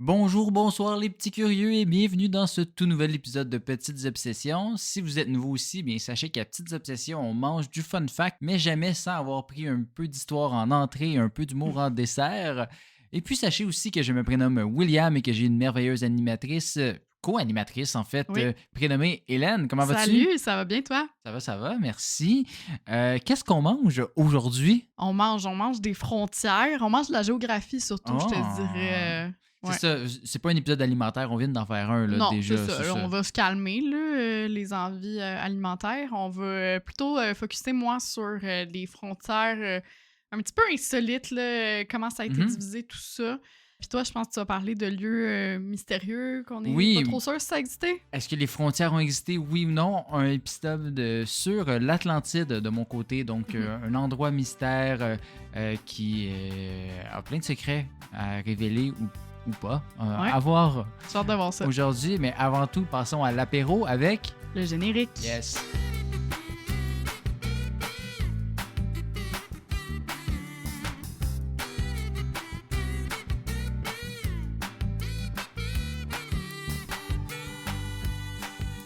Bonjour, bonsoir les petits curieux et bienvenue dans ce tout nouvel épisode de Petites Obsessions. Si vous êtes nouveau ici, bien sachez qu'à Petites Obsessions, on mange du fun fact, mais jamais sans avoir pris un peu d'histoire en entrée et un peu d'humour en dessert. Et puis sachez aussi que je me prénomme William et que j'ai une merveilleuse animatrice, co-animatrice en fait, Oui. prénommée Hélène. Comment vas-tu? Salut, ça va bien toi? Ça va, merci. Qu'est-ce qu'on mange aujourd'hui? On mange des frontières, on mange de la géographie surtout, je te Oh! dirais. C'est Ouais. ça, c'est pas un épisode alimentaire, on vient d'en faire un là, Non, c'est déjà, c'est ça. Là, on ça. va se calmer, là, les envies alimentaires. On va plutôt focuser, moi, sur les frontières un petit peu insolites, là, comment ça a été Mhm. divisé, tout ça. Puis toi, je pense que tu vas parler de lieux mystérieux qu'on n'est pas trop Oui, sûr si ça existait. est-ce que les frontières ont existé? Oui ou non? Un épisode sur l'Atlantide de mon côté, donc Mhm. un endroit mystère qui a plein de secrets à révéler ou pas, Ouais, à voir j'ai hâte de voir ça. aujourd'hui, mais avant tout, passons à l'apéro avec... Le générique. Yes!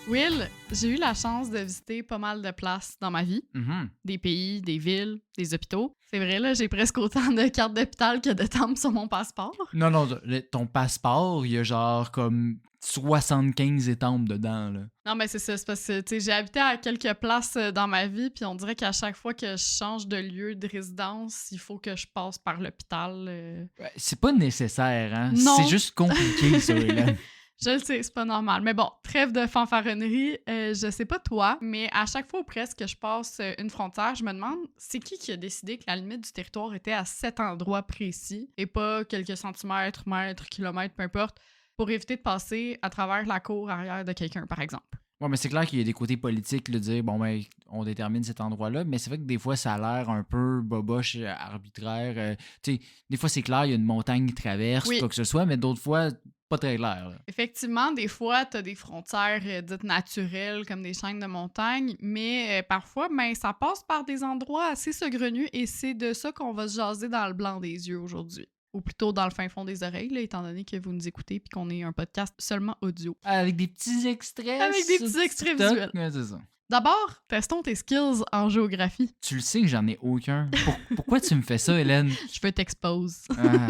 Will, j'ai eu la chance de visiter pas mal de places dans ma vie. Mhm. Des pays, des villes, des hôpitaux. C'est vrai, là, j'ai presque autant de cartes d'hôpital que de tempes sur mon passeport. Non, non, ton passeport, il y a genre comme 75 étampes dedans, là. Non, mais c'est ça, c'est parce que tu sais, j'ai habité à quelques places dans ma vie, puis on dirait qu'à chaque fois que je change de lieu de résidence, il faut que je passe par l'hôpital. Ouais, c'est pas nécessaire, hein? Non. C'est juste compliqué, ça, Hélène. Je le sais, c'est pas normal. Mais bon, trêve de fanfaronnerie. Je sais pas toi, mais à chaque fois ou presque que je passe une frontière, je me demande c'est qui a décidé que la limite du territoire était à cet endroit précis et pas quelques centimètres, mètres, kilomètres, peu importe, pour éviter de passer à travers la cour arrière de quelqu'un, par exemple. Ouais, mais c'est clair qu'il y a des côtés politiques, de dire, bon, ben, on détermine cet endroit-là, mais c'est vrai que des fois, ça a l'air un peu boboche, arbitraire. Tu sais, des fois, c'est clair, il y a une montagne qui traverse, Oui. quoi que ce soit, mais d'autres fois, pas très clair, là. Effectivement, des fois, tu as des frontières dites naturelles, comme des chaînes de montagne, mais parfois, ben, ça passe par des endroits assez saugrenus et c'est de ça qu'on va se jaser dans le blanc des yeux aujourd'hui. Ou plutôt dans le fin fond des oreilles, là, étant donné que vous nous écoutez puis qu'on est un podcast seulement audio. Avec des petits extraits. Avec des sur petits extraits TikTok. visuels. Ouais, c'est ça. D'abord, testons tes skills en géographie. Tu le sais que j'en ai aucun. Pourquoi tu me fais ça, Hélène? Je veux t'expose. Ah,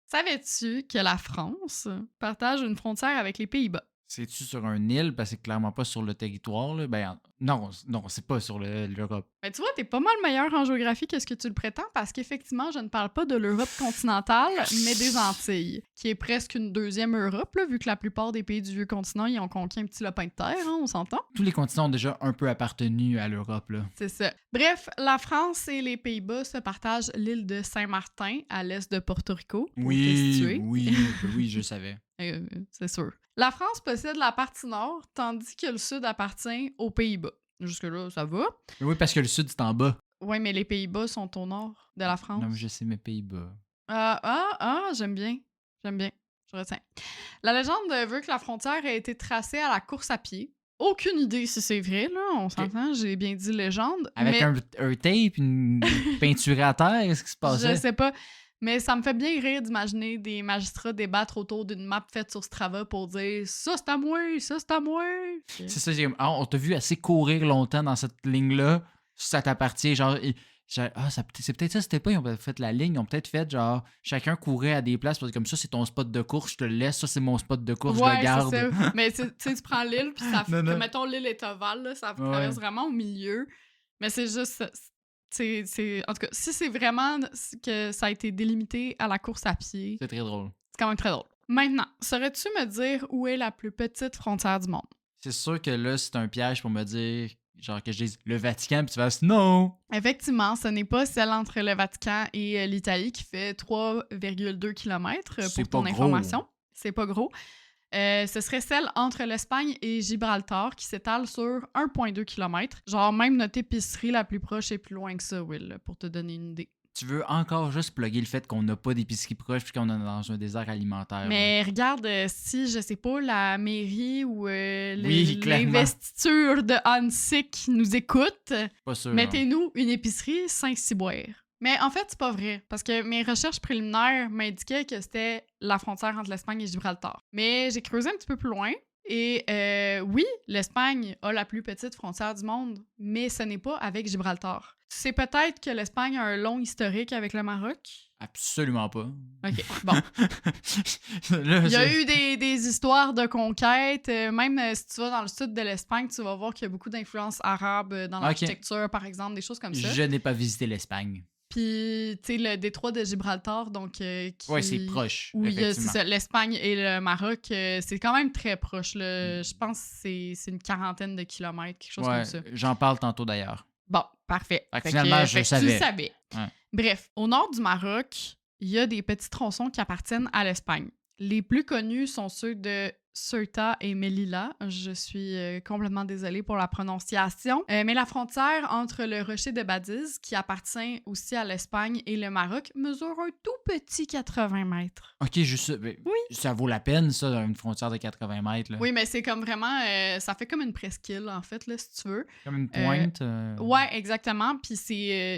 Savais-tu que la France partage une frontière avec les Pays-Bas? c'est-tu sur un île? Parce que c'est clairement pas sur le territoire, là. Ben, non, non, c'est pas sur l'Europe. Ben, tu vois, t'es pas mal meilleur en géographie que ce que tu le prétends parce qu'effectivement, je ne parle pas de l'Europe continentale, mais des Antilles, qui est presque une deuxième Europe, là, vu que la plupart des pays du vieux continent, ils ont conquis un petit lopin de terre, hein, on s'entend? Tous les continents ont déjà un peu appartenu à l'Europe, là. C'est ça. Bref, la France et les Pays-Bas se partagent l'île de Saint-Martin, à l'est de Porto Rico, pour te situer. Oui, je savais. C'est sûr. La France possède la partie nord, tandis que le sud appartient aux Pays-Bas. Jusque-là, ça va. Mais oui, parce que le sud, c'est en bas. Oui, mais les Pays-Bas sont au nord de la France. Non, mais je sais, mes Pays-Bas. J'aime bien. J'aime bien. Je retiens. La légende veut que la frontière a été tracée à la course à pied. Aucune idée si c'est vrai, là. On s'entend, j'ai bien dit légende. Avec mais un tape, une peinture à terre, qu'est-ce qui se passait? je sais pas. Mais ça me fait bien rire d'imaginer des magistrats débattre autour d'une map faite sur Strava pour dire ça c'est à moi, ça c'est à moi. C'est ça, on t'a vu assez courir longtemps dans cette ligne-là, ça t'appartient, genre... c'est peut-être ça, c'était pas, ils ont fait la ligne, ils ont peut-être fait genre, chacun courait à des places, parce que comme ça, c'est ton spot de course, je te le laisse, ça, c'est mon spot de course, je le garde. C'est ça. Mais tu sais, tu prends l'île, puis ça Non, non. mettons l'île est ovale, là, ça Ouais. traverse vraiment au milieu. Mais c'est juste, en tout cas, si c'est vraiment que ça a été délimité à la course à pied, C'est très drôle. c'est quand même très drôle. Maintenant, saurais-tu me dire où est la plus petite frontière du monde? C'est sûr que là, c'est un piège pour me dire, genre que je dise le Vatican, puis tu fasses non! Effectivement, ce n'est pas celle entre le Vatican et l'Italie qui fait 3,2 km C'est pour ton pas gros. information. C'est pas gros. Ce serait celle entre l'Espagne et Gibraltar qui s'étale sur 1,2 km. Genre, même notre épicerie la plus proche est plus loin que ça, Will, pour te donner une idée. Tu veux encore juste plugger le fait qu'on n'a pas d'épicerie proche puis qu'on est dans un désert alimentaire. Mais regarde, si, je sais pas, la mairie ou Oui, clairement. l'investiture de Hansik nous écoute, Pas sûr. mettez-nous une épicerie Saint-Cyboire. Mais en fait, c'est pas vrai, parce que mes recherches préliminaires m'indiquaient que c'était la frontière entre l'Espagne et Gibraltar. Mais j'ai creusé un petit peu plus loin, et oui, l'Espagne a la plus petite frontière du monde, mais ce n'est pas avec Gibraltar. Tu sais peut-être que l'Espagne a un long historique avec le Maroc? Absolument pas. OK, bon. Là, Il y a eu des histoires de conquête. Même si tu vas dans le sud de l'Espagne, tu vas voir qu'il y a beaucoup d'influences arabes dans l'architecture, par exemple, des choses comme ça. Je n'ai pas visité l'Espagne. Puis, tu sais, le détroit de Gibraltar, donc... Oui, c'est proche, Oui, c'est effectivement. ça, l'Espagne et le Maroc, c'est quand même très proche. Là. Je pense que c'est une quarantaine de kilomètres, quelque chose comme ça. J'en parle tantôt, d'ailleurs. Bon, parfait. Finalement, je savais. Tu le savais. Ouais. Bref, au nord du Maroc, il y a des petits tronçons qui appartiennent à l'Espagne. Les plus connus sont ceux de Ceuta et Melilla. Je suis complètement désolée pour la prononciation. Mais la frontière entre le rocher de Badiz, qui appartient aussi à l'Espagne, et le Maroc, mesure un tout petit 80 mètres. OK, juste ça. Ça vaut la peine, ça, une frontière de 80 mètres. Là. Oui, mais c'est comme vraiment... ça fait comme une presqu'île, en fait, là, si tu veux. Comme une pointe. Ouais, exactement. Puis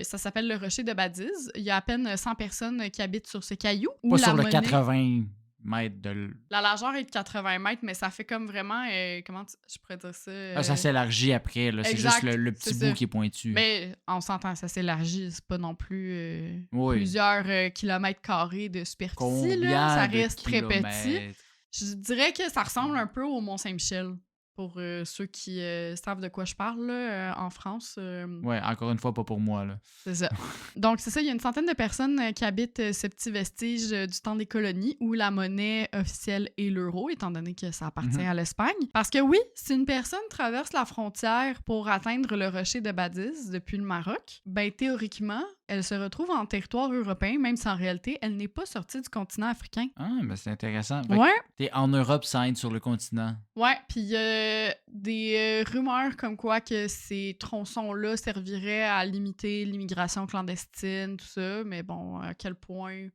ça s'appelle le rocher de Badiz. Il y a à peine 100 personnes qui habitent sur ce caillou. Pas sur le 80 mètres de... La largeur est de 80 mètres, mais ça fait comme vraiment... je pourrais dire ça? Ça s'élargit après. Là. C'est juste le petit bout qui est pointu. Mais on s'entend, ça s'élargit. C'est pas non plus plusieurs kilomètres carrés de superficie. Là. Ça reste très petit. Je dirais que ça ressemble un peu au Mont-Saint-Michel. Pour ceux qui savent de quoi je parle, là, en France. Ouais, encore une fois, pas pour moi. Là. C'est ça. Donc, c'est ça, il y a une centaine de personnes qui habitent ce petit vestige du temps des colonies où la monnaie officielle est l'euro, étant donné que ça appartient à l'Espagne. Parce que oui, si une personne traverse la frontière pour atteindre le rocher de Badiz depuis le Maroc, ben théoriquement, elle se retrouve en territoire européen, même si en réalité, elle n'est pas sortie du continent africain. Ah, ben c'est intéressant. Ouais. T'es en Europe sans être sur le continent. Ouais, puis il y a des rumeurs comme quoi que ces tronçons-là serviraient à limiter l'immigration clandestine, tout ça, mais bon, à quel point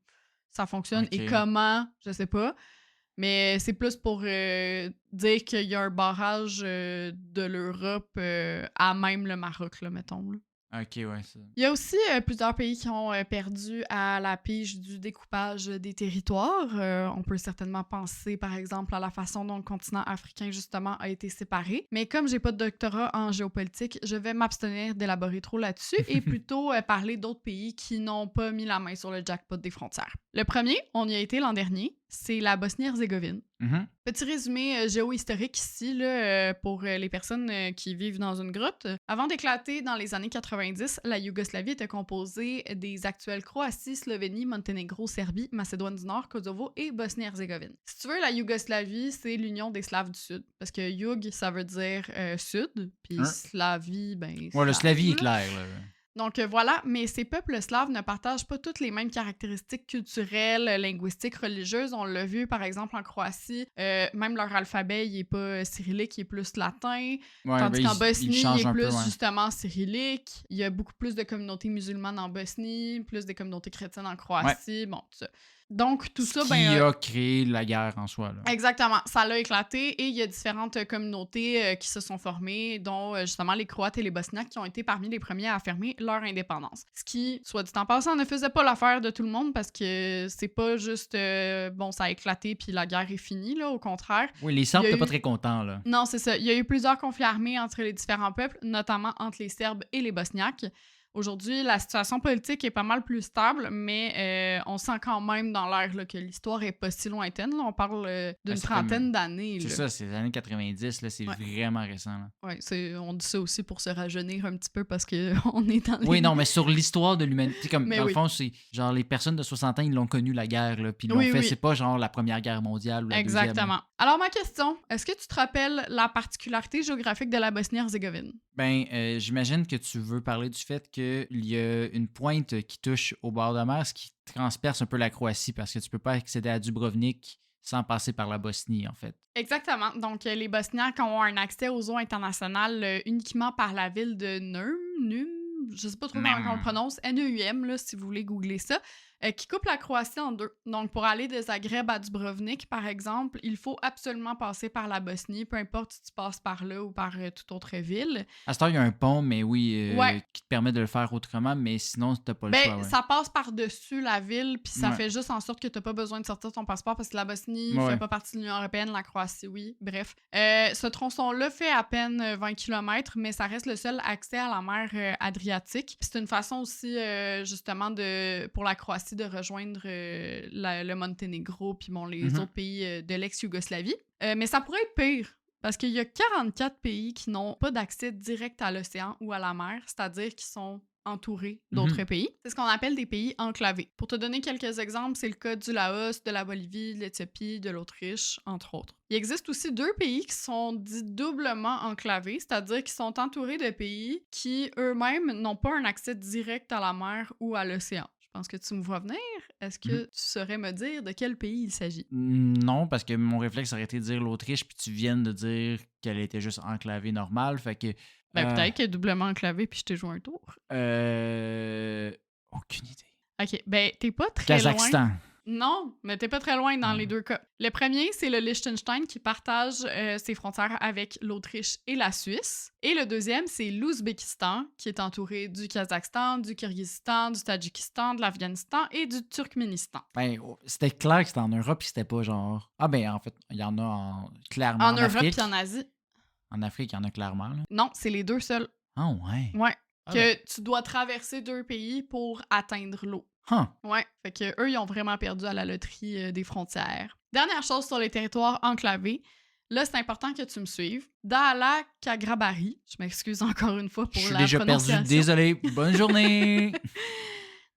ça fonctionne et comment, je sais pas. Mais c'est plus pour dire qu'il y a un barrage de l'Europe à même le Maroc, là, mettons. Là. OK, ouais, ça. Il y a aussi plusieurs pays qui ont perdu à la pige du découpage des territoires. On peut certainement penser, par exemple, à la façon dont le continent africain, justement, a été séparé. Mais comme j'ai pas de doctorat en géopolitique, je vais m'abstenir d'élaborer trop là-dessus et plutôt parler d'autres pays qui n'ont pas mis la main sur le jackpot des frontières. Le premier, on y a été l'an dernier, c'est la Bosnie-Herzégovine. Petit résumé géohistorique ici là, pour les personnes qui vivent dans une grotte. Avant d'éclater dans les années 90, la Yougoslavie était composée des actuelles Croatie, Slovénie, Monténégro, Serbie, Macédoine du Nord, Kosovo et Bosnie-Herzégovine. Si tu veux, la Yougoslavie, c'est l'union des Slaves du Sud. Parce que Youg, ça veut dire sud, puis Slavie, ben... Ouais, le Slavie est clair, là. Donc voilà, mais ces peuples slaves ne partagent pas toutes les mêmes caractéristiques culturelles, linguistiques, religieuses. On l'a vu par exemple en Croatie, même leur alphabet, il n'est pas cyrillique, il est plus latin. Tandis qu'en Bosnie, il est plus justement cyrillique. Il y a beaucoup plus de communautés musulmanes en Bosnie, plus des communautés chrétiennes en Croatie, bon, tout ça. Donc, tout ça, qui a créé la guerre en soi. Là. Exactement. Ça l'a éclaté et il y a différentes communautés qui se sont formées, dont justement les Croates et les Bosniaques qui ont été parmi les premiers à affirmer leur indépendance. Ce qui, soit dit en passant, ne faisait pas l'affaire de tout le monde parce que c'est pas juste, bon, ça a éclaté puis la guerre est finie, là, au contraire. Oui, les Serbes n'étaient pas très contents, là. Non, c'est ça. Il y a eu plusieurs conflits armés entre les différents peuples, notamment entre les Serbes et les Bosniaques. Aujourd'hui, la situation politique est pas mal plus stable, mais on sent quand même dans l'air là, que l'histoire est pas si lointaine. Là. On parle d'une trentaine d'années. C'est ça, c'est les années 90, là, c'est vraiment récent. Oui, on dit ça aussi pour se rajeunir un petit peu parce qu'on est dans les... Oui, non, mais sur l'histoire de l'humanité, comme dans le fond, c'est genre les personnes de 60 ans, ils l'ont connu la guerre, là, puis ils l'ont fait, c'est pas genre la Première Guerre mondiale ou la Exactement. Deuxième. Alors, ma question, est-ce que tu te rappelles la particularité géographique de la Bosnie-Herzégovine? Ben, j'imagine que tu veux parler du fait qu'il y a une pointe qui touche au bord de mer, ce qui transperce un peu la Croatie, parce que tu peux pas accéder à Dubrovnik sans passer par la Bosnie, en fait. Exactement. Donc, les Bosniaques ont un accès aux eaux internationales uniquement par la ville de Neum, je sais pas trop comment on le prononce, Neum, là, si vous voulez googler ça. qui coupe la Croatie en deux. Donc, pour aller de Zagreb à Dubrovnik, par exemple, il faut absolument passer par la Bosnie, peu importe si tu passes par là ou par toute autre ville. À cette heure, il y a un pont, mais oui, Ouais. qui te permet de le faire autrement, mais sinon, t'as pas le choix. Ben, Ouais. ça passe par-dessus la ville, puis ça Ouais. fait juste en sorte que t'as pas besoin de sortir ton passeport parce que la Bosnie Ouais. fait pas partie de l'Union européenne, la Croatie, oui. Bref. Ce tronçon-là fait à peine 20 km, mais ça reste le seul accès à la mer Adriatique. Puis c'est une façon aussi, justement, pour la Croatie de rejoindre le Monténégro, puis bon, les Mhm. autres pays de l'ex-Yougoslavie. Mais ça pourrait être pire. Parce qu'il y a 44 pays qui n'ont pas d'accès direct à l'océan ou à la mer, c'est-à-dire qui sont entourés d'autres pays. C'est ce qu'on appelle des pays enclavés. Pour te donner quelques exemples, c'est le cas du Laos, de la Bolivie, de l'Éthiopie, de l'Autriche, entre autres. Il existe aussi 2 pays qui sont dits doublement enclavés, c'est-à-dire qui sont entourés de pays qui eux-mêmes n'ont pas un accès direct à la mer ou à l'océan. Je pense que tu me vois venir. Est-ce que tu saurais me dire de quel pays il s'agit? Non, parce que mon réflexe aurait été de dire l'Autriche, puis tu viens de dire qu'elle était juste enclavée normale, fait que... Ben, peut-être qu'elle est doublement enclavée, puis je t'ai joué un tour. Aucune idée. OK, ben, t'es pas très loin. Kazakhstan. Non, mais t'es pas très loin dans les deux cas. Le premier, c'est le Liechtenstein qui partage ses frontières avec l'Autriche et la Suisse. Et le deuxième, c'est l'Ouzbékistan, qui est entouré du Kazakhstan, du Kyrgyzstan, du Tadjikistan, de l'Afghanistan et du Turkménistan. Ben, c'était clair que c'était en Europe, puis c'était pas genre... Ah ben, en fait, il y en a clairement En en Europe Afrique. et en Asie. En Afrique, il y en a clairement, là. Non, c'est les deux seuls. Ah ouais. Ouais. Ah, Que tu dois traverser 2 pays pour atteindre l'eau. Huh. Ouais, fait que eux, ils ont vraiment perdu à la loterie des frontières. Dernière chose sur les territoires enclavés. Là, c'est important que tu me suives. Daala Kagrabari, je m'excuse encore une fois pour Je suis la déjà prononciation. perdu, désolé. Bonne journée.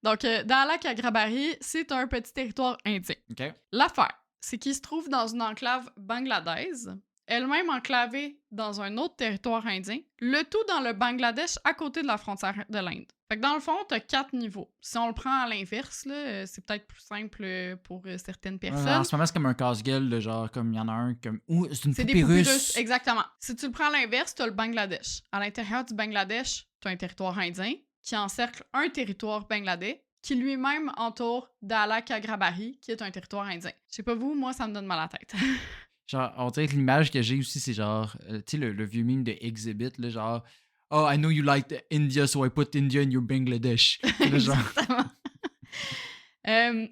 Donc, Daala Kagrabari, c'est un petit territoire indien. OK. L'affaire, c'est qu'il se trouve dans une enclave bangladaise, elle-même enclavée dans un autre territoire indien, le tout dans le Bangladesh à côté de la frontière de l'Inde. Fait que dans le fond, t'as 4 niveaux. Si on le prend à l'inverse, là, c'est peut-être plus simple pour certaines personnes. En ce moment, c'est comme un casse-gueule de genre, comme il y en a un, comme. Ouh, c'est une C'est poupée des poupées russe. russes, exactement. Si tu le prends à l'inverse, t'as le Bangladesh. À l'intérieur du Bangladesh, t'as un territoire indien qui encercle un territoire bangladais qui lui-même entoure Daala Kagrabari, qui est un territoire indien. Je sais pas vous, moi, ça me donne mal à la tête. Genre, on dirait que l'image que j'ai aussi, c'est genre, tu sais, le vieux meme de Exhibit, là, genre, oh, I know you like India, so I put India in your Bangladesh. Là, genre, Exactement.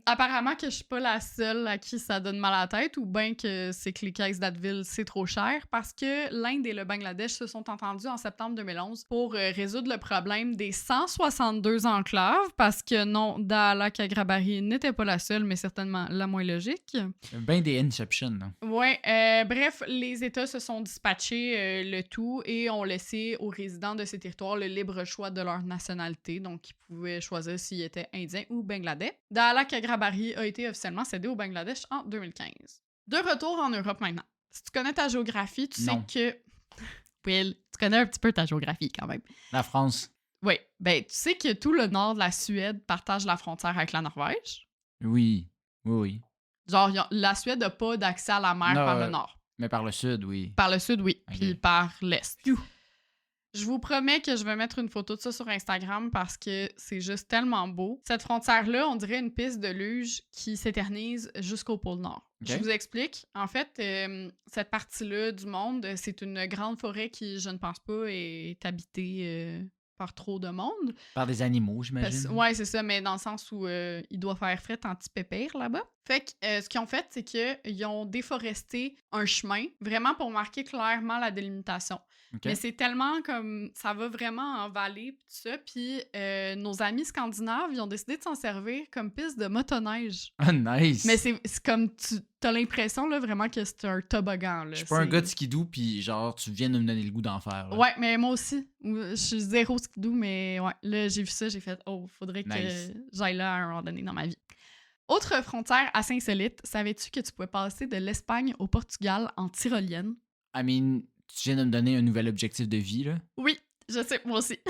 Apparemment que je suis pas la seule à qui ça donne mal à la tête ou bien que c'est que les caisses d'Advil, c'est trop cher parce que l'Inde et le Bangladesh se sont entendus en septembre 2011 pour résoudre le problème des 162 enclaves parce que non, Daala Kagrabari n'était pas la seule, mais certainement la moins logique. ben des Inception, là. Ouais, bref, les États se sont dispatchés le tout et ont laissé aux résidents de ces territoires le libre choix de leur nationalité, donc ils pouvaient choisir s'ils étaient indiens ou bangladais. Daala Kagrabari a été officiellement cédé au Bangladesh en 2015. De retour en Europe maintenant. Si tu connais ta géographie, tu Non. sais que... Will, tu connais un petit peu ta géographie quand même. La France. Oui, ben tu sais que tout le nord de la Suède partage la frontière avec la Norvège. Oui. Oui, oui. Genre, la Suède n'a pas d'accès à la mer Non, par le nord. Mais par le sud, oui. Par le sud, oui. Ok. Puis par l'est. Je vous promets que je vais mettre une photo de ça sur Instagram parce que c'est juste tellement beau. Cette frontière-là, on dirait une piste de luge qui s'éternise jusqu'au pôle Nord. Ok. Je vous explique. En fait, cette partie-là du monde, c'est une grande forêt qui, je ne pense pas, est habitée par trop de monde. Par des animaux, j'imagine. Ouais, c'est ça, mais dans le sens où il doit faire fret anti-pépère là-bas. Fait que ce qu'ils ont fait, c'est qu'ils ont déforesté un chemin, vraiment pour marquer clairement la délimitation. Ok. Mais c'est tellement comme... Ça va vraiment en vallée, pis tout ça. Puis nos amis scandinaves, ils ont décidé de s'en servir comme piste de motoneige. Ah, nice. Mais c'est comme... T'as l'impression, là, vraiment que c'est un toboggan, là. Je suis pas un gars de skidoo, puis genre, tu viens de me donner le goût d'en faire. Là. Ouais, mais moi aussi. Je suis zéro skidoo, mais ouais. Là, j'ai vu ça, j'ai fait « Oh, faudrait que Nice. j'aille là à un moment donné dans ma vie. » Autre frontière assez insolite, savais-tu que tu pouvais passer de l'Espagne au Portugal en tyrolienne? I mean, tu viens de me donner un nouvel objectif de vie, là. Oui, je sais, moi aussi.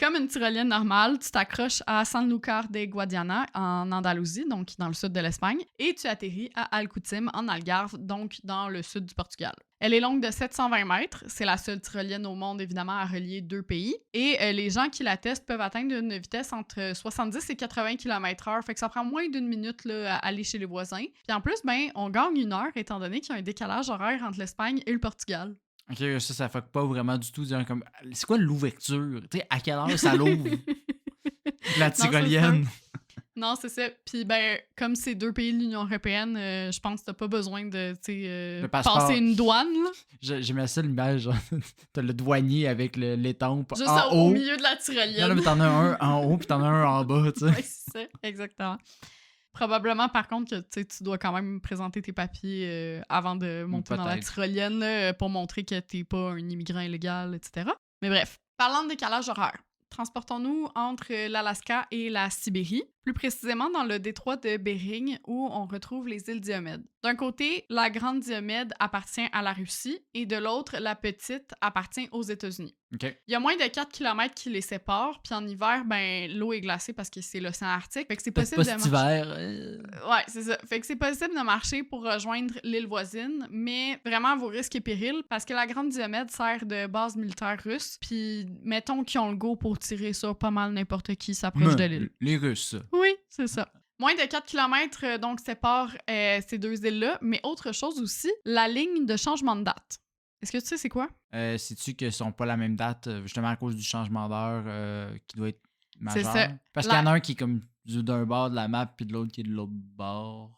Comme une tyrolienne normale, tu t'accroches à Sanlúcar de Guadiana, en Andalousie, donc dans le sud de l'Espagne, et tu atterris à Alcutim, en Algarve, donc dans le sud du Portugal. Elle est longue de 720 mètres. C'est la seule tyrolienne au monde, évidemment, à relier 2 pays. Et les gens qui la testent peuvent atteindre une vitesse entre 70 et 80 km/h. Fait que ça prend moins d'une minute là, à aller chez les voisins. Puis en plus, on gagne 1 heure, étant donné qu'il y a un décalage horaire entre l'Espagne et le Portugal. Ok, ça fuck pas vraiment du tout. Comme... C'est quoi l'ouverture? Tu sais, à quelle heure ça l'ouvre? La tyrolienne. Non, c'est ça. Puis, comme c'est 2 pays de l'Union européenne, je pense que t'as pas besoin de passer une douane. J'aimais ça l'image. T'as le douanier avec l'étampe juste en au haut. milieu de la tyrolienne. Non, mais t'en as un en haut puis t'en as un en bas, tu sais. Ouais, c'est ça, exactement. Probablement, par contre, que tu dois quand même présenter tes papiers avant de monter dans la tyrolienne là, pour montrer que t'es pas un immigrant illégal, etc. Mais bref, parlant de décalage horaire. Transportons-nous entre l'Alaska et la Sibérie, plus précisément dans le détroit de Bering où on retrouve les îles Diomède. D'un côté, la grande Diomède appartient à la Russie et de l'autre, la petite appartient aux États-Unis. Okay. Il y a moins de 4 km qui les séparent, puis en hiver, l'eau est glacée parce que c'est l'océan Arctique. Fait que c'est possible de marcher. Ouais, c'est ça. Fait que c'est possible de marcher pour rejoindre l'île voisine, mais vraiment à vos risques et périls parce que la grande Diomède sert de base militaire russe, puis mettons qu'ils ont le go pour tirer sur pas mal n'importe qui s'approche de l'île. Les Russes. Oui, c'est ça. Moins de 4 km donc séparent ces 2 îles-là, mais autre chose aussi, la ligne de changement de date. Est-ce que tu sais c'est quoi? Sais-tu qu'ils sont pas la même date, justement à cause du changement d'heure qui doit être majeur? C'est ça. Parce qu'il y en a un qui est comme d'un bord de la map puis de l'autre qui est de l'autre bord.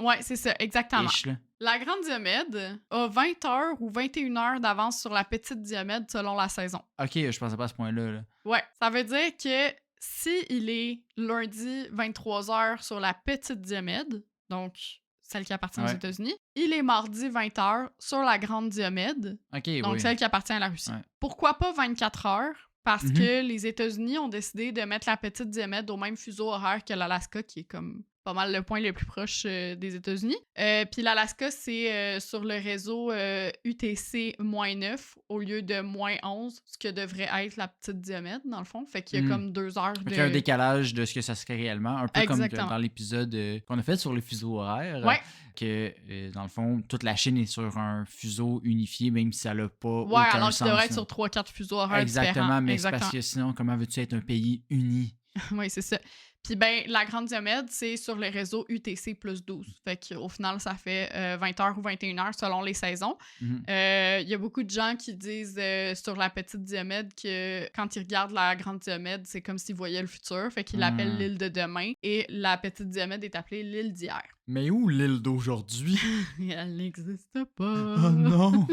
Ouais, c'est ça, exactement. Ish, la grande Diomède a 20 heures ou 21 heures d'avance sur la petite Diomède selon la saison. Ok, je pensais pas à ce point-là. Là. Ouais, ça veut dire que si il est lundi 23h sur la petite Diomède, donc celle qui appartient aux États-Unis, il est mardi 20h sur la grande Diomède, donc celle qui appartient à la Russie. Ouais. Pourquoi pas 24 heures? Parce que les États-Unis ont décidé de mettre la petite Diomède au même fuseau horaire que l'Alaska, qui est comme pas mal le point le plus proche des États-Unis. Puis l'Alaska, c'est sur le réseau UTC-9 au lieu de -11, ce que devrait être la petite Diomède, dans le fond. Fait qu'il y a comme 2 heures de... Il y a un décalage de ce que ça serait réellement, un peu comme dans l'épisode qu'on a fait sur les fuseaux horaires. Ouais. Que, dans le fond, toute la Chine est sur un fuseau unifié, même si ça n'a pas aucun sens. Ouais, alors qu'il devrait être sur 3-4 fuseaux horaires différents. Exactement, mais c'est parce que sinon, comment veux-tu être un pays uni? Oui, c'est ça. Puis la grande Diomède, c'est sur le réseau UTC plus 12. Fait qu'au final, ça fait 20h ou 21h selon les saisons. Il y a beaucoup de gens qui disent sur la petite Diomède que quand ils regardent la grande Diomède, c'est comme s'ils voyaient le futur. Fait qu'ils l'appellent l'île de demain. Et la petite Diomède est appelée l'île d'hier. Mais où l'île d'aujourd'hui? Elle n'existe pas. Oh non!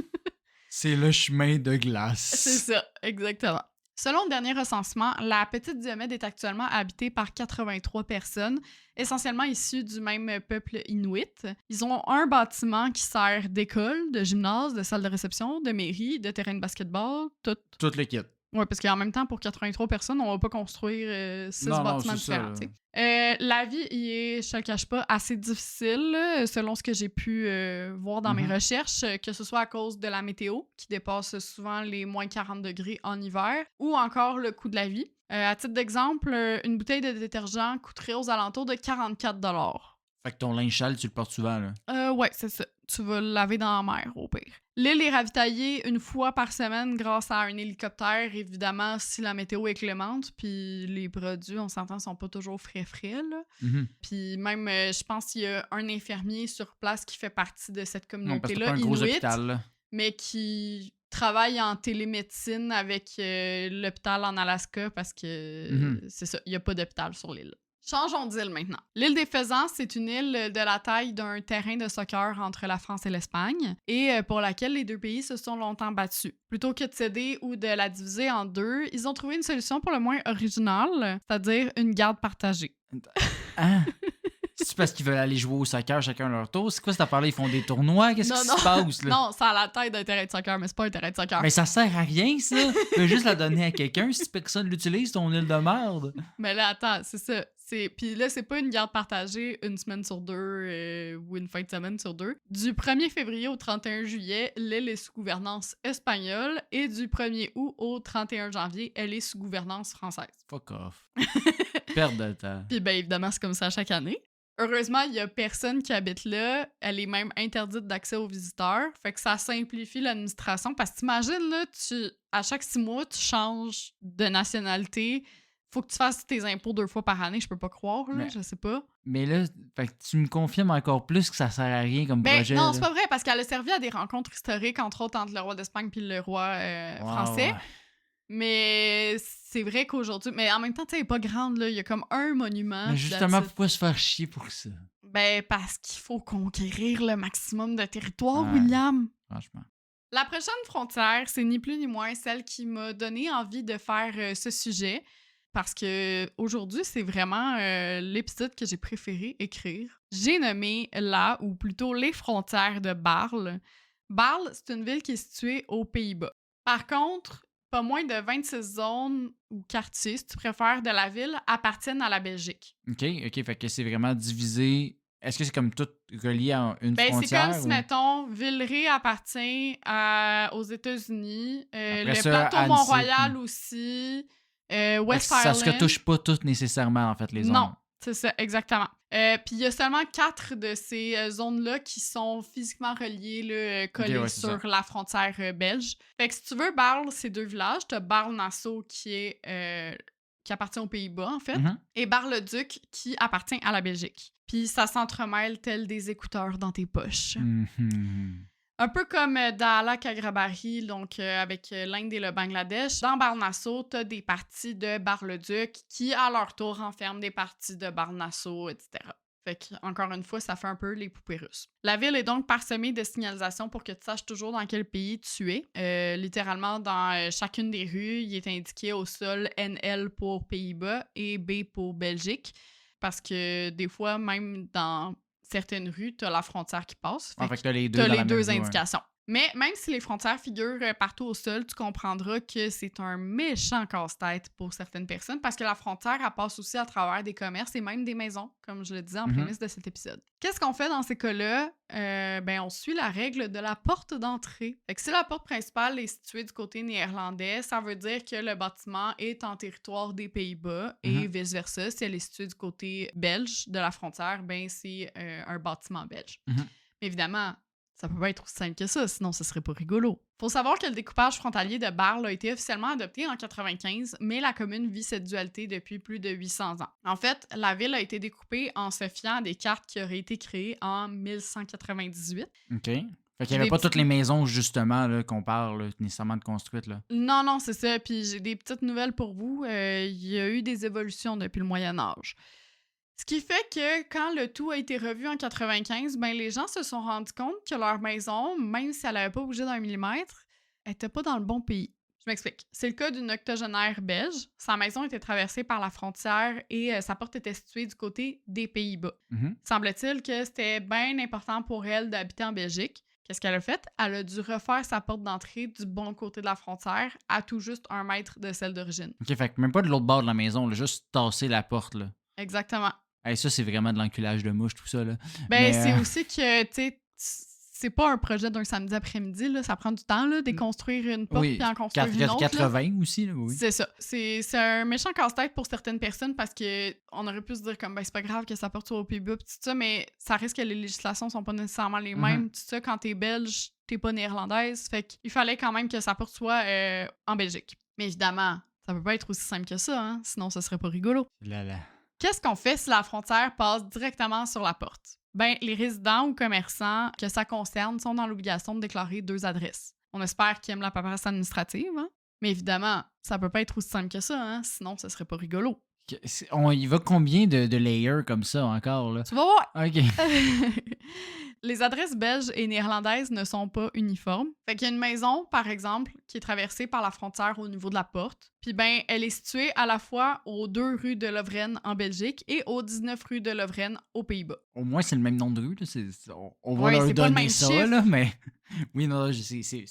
C'est le chemin de glace. C'est ça, exactement. Selon le dernier recensement, la petite Diomède est actuellement habitée par 83 personnes, essentiellement issues du même peuple inuit. Ils ont un bâtiment qui sert d'école, de gymnase, de salle de réception, de mairie, de terrain de basketball, tout. Tout le kit. Oui, parce qu'en même temps, pour 83 personnes, on va pas construire 6 bâtiments différents. La vie y est, je te le cache pas, assez difficile, selon ce que j'ai pu voir dans mes recherches, que ce soit à cause de la météo, qui dépasse souvent les moins 40 degrés en hiver, ou encore le coût de la vie. À titre d'exemple, une bouteille de détergent coûterait aux alentours de 44 $. Fait que ton linge sale, tu le portes souvent, là? Ouais, c'est ça. Tu vas le laver dans la mer, au pire. L'île est ravitaillée une fois par semaine grâce à un hélicoptère, évidemment, si la météo est clémente. Puis les produits, on s'entend, sont pas toujours frais, là. Puis même, je pense qu'il y a un infirmier sur place qui fait partie de cette communauté-là, Inuit, mais qui travaille en télémédecine avec l'hôpital en Alaska parce que c'est ça, il n'y a pas d'hôpital sur l'île. Changeons d'île maintenant. L'île des Faisans, c'est une île de la taille d'un terrain de soccer entre la France et l'Espagne et pour laquelle les 2 pays se sont longtemps battus. Plutôt que de céder ou de la diviser en 2, ils ont trouvé une solution pour le moins originale, c'est-à-dire une garde partagée. Hein? C'est parce qu'ils veulent aller jouer au soccer chacun à leur tour? C'est quoi cette affaire-là? Ils font des tournois? Qu'est-ce qui se passe, là? Non, ça a la taille d'un terrain de soccer, mais c'est pas un terrain de soccer. Mais ça sert à rien, ça! Tu peux juste la donner à quelqu'un si personne l'utilise, ton île de merde. Mais là, attends, c'est ça. Puis là, c'est pas une garde partagée une semaine sur deux ou une fin de semaine sur deux. Du 1er février au 31 juillet, l'île est sous gouvernance espagnole et du 1er août au 31 janvier, elle est sous gouvernance française. Fuck off. Perte de temps. Puis ben évidemment, c'est comme ça chaque année. Heureusement, il y a personne qui habite là. Elle est même interdite d'accès aux visiteurs. Fait que ça simplifie l'administration. Parce que t'imagines, là, à chaque 6 mois, tu changes de nationalité. Faut que tu fasses tes impôts 2 fois par année. Je peux pas croire, là. Je sais pas. Mais là, fait que tu me confirmes encore plus que ça sert à rien comme projet. Non, là. c'est pas vrai. Parce qu'elle a servi à des rencontres historiques, entre autres entre le roi d'Espagne puis le roi français. Ouais. Mais c'est vrai qu'aujourd'hui... Mais en même temps, tu sais, elle est pas grande, là. Il y a comme un monument. Mais justement, pourquoi se faire chier pour ça? Ben, parce qu'il faut conquérir le maximum de territoire, Ouais. William. Franchement. La prochaine frontière, c'est ni plus ni moins celle qui m'a donné envie de faire ce sujet. Parce que aujourd'hui, c'est vraiment l'épisode que j'ai préféré écrire. J'ai nommé ou plutôt les frontières de Bâle. Bâle, c'est une ville qui est située aux Pays-Bas. Par contre, pas moins de 26 zones ou quartiers, si tu préfères, de la ville appartiennent à la Belgique. OK, fait que c'est vraiment divisé. Est-ce que c'est comme tout relié à une C'est frontière? comme si, mettons, Villeray appartient aux États-Unis, le Après ça, plateau Annecy, Mont-Royal puis- aussi, Fait que West ça se Island. retouche pas toutes nécessairement, en fait, les zones. Non, c'est ça, exactement. Puis il y a seulement 4 de ces zones-là qui sont physiquement reliées, là, collées Ok, ouais, c'est sur la frontière belge. Fait que si tu veux, Bâle, c'est 2 villages. T'as Bâle-Nassau qui appartient aux Pays-Bas, en fait, Mhm. et Bar-le-Duc qui appartient à la Belgique. Puis ça s'entremêle tel des écouteurs dans tes poches. Mhm. Un peu comme Daala Kagrabari, donc avec l'Inde et le Bangladesh. Dans Bar-Nassau, t'as des parties de Bar-le-Duc qui, à leur tour, renferment des parties de Bar-Nassau, etc. Fait que, encore une fois, ça fait un peu les poupées russes. La ville est donc parsemée de signalisations pour que tu saches toujours dans quel pays tu es. Littéralement, dans chacune des rues, il est indiqué au sol NL pour Pays-Bas et B pour Belgique. Parce que des fois, même dans certaines rues, tu as la frontière qui passe. Fait que t'as les deux Tu as dans les la deux même rue, ouais. indications. Mais même si les frontières figurent partout au sol, tu comprendras que c'est un méchant casse-tête pour certaines personnes parce que la frontière, elle passe aussi à travers des commerces et même des maisons, comme je le disais en prémisse de cet épisode. Qu'est-ce qu'on fait dans ces cas-là? On suit la règle de la porte d'entrée. Fait que si la porte principale est située du côté néerlandais, ça veut dire que le bâtiment est en territoire des Pays-Bas et vice-versa. Si elle est située du côté belge de la frontière, c'est un bâtiment belge. Évidemment, ça peut pas être aussi simple que ça, sinon ce serait pas rigolo. Faut savoir que le découpage frontalier de Bâle a été officiellement adopté en 1995, mais la commune vit cette dualité depuis plus de 800 ans. En fait, la ville a été découpée en se fiant à des cartes qui auraient été créées en 1198. OK. Fait qu'il n'y avait pas toutes les maisons, justement, là, qu'on parle là, nécessairement de construites. Là. Non, c'est ça. Puis j'ai des petites nouvelles pour vous. Il y a eu des évolutions depuis le Moyen Âge. Ce qui fait que quand le tout a été revu en 95, les gens se sont rendus compte que leur maison, même si elle n'avait pas bougé d'un millimètre, elle n'était pas dans le bon pays. Je m'explique. C'est le cas d'une octogénaire belge. Sa maison était traversée par la frontière et sa porte était située du côté des Pays-Bas. Semble-t-il que c'était bien important pour elle d'habiter en Belgique. Qu'est-ce qu'elle a fait? Elle a dû refaire sa porte d'entrée du bon côté de la frontière à tout juste 1 mètre de celle d'origine. OK, fait que même pas de l'autre bord de la maison, là, juste tasser la porte. Là. Exactement. Hey, ça, c'est vraiment de l'enculage de mouche, tout ça. Là. C'est aussi que, tu sais, c'est pas un projet d'un samedi après-midi, là. Ça prend du temps, là, déconstruire une porte puis en construire une autre. 80 là. Aussi, là, oui. C'est ça. C'est un méchant casse-tête pour certaines personnes parce que on aurait pu se dire comme, c'est pas grave que sa porte soit au Pays-Bas pis tout ça, mais ça risque que les législations sont pas nécessairement les mêmes. Tout ça, quand t'es belge, t'es pas néerlandaise. Fait qu'il fallait quand même que sa porte soit en Belgique. Mais évidemment, ça peut pas être aussi simple que ça, hein. Sinon, ça serait pas rigolo. Là. Qu'est-ce qu'on fait si la frontière passe directement sur la porte? Les résidents ou commerçants que ça concerne sont dans l'obligation de déclarer 2 adresses. On espère qu'ils aiment la paperasse administrative, hein? Mais évidemment, ça peut pas être aussi simple que ça, hein? Sinon, ce serait pas rigolo. On y va combien de layers comme ça encore? Là? Tu vas voir! OK. Les adresses belges et néerlandaises ne sont pas uniformes. Fait qu'il y a une maison, par exemple, qui est traversée par la frontière au niveau de la porte. Puis elle est située à la fois aux 2 rues de Lovren en Belgique et aux 19 rues de Lovren aux Pays-Bas. Au moins, c'est le même nom de rue. Là. On va leur c'est pas le donner même ça, chiffre. là, mais... Oui, non, c'est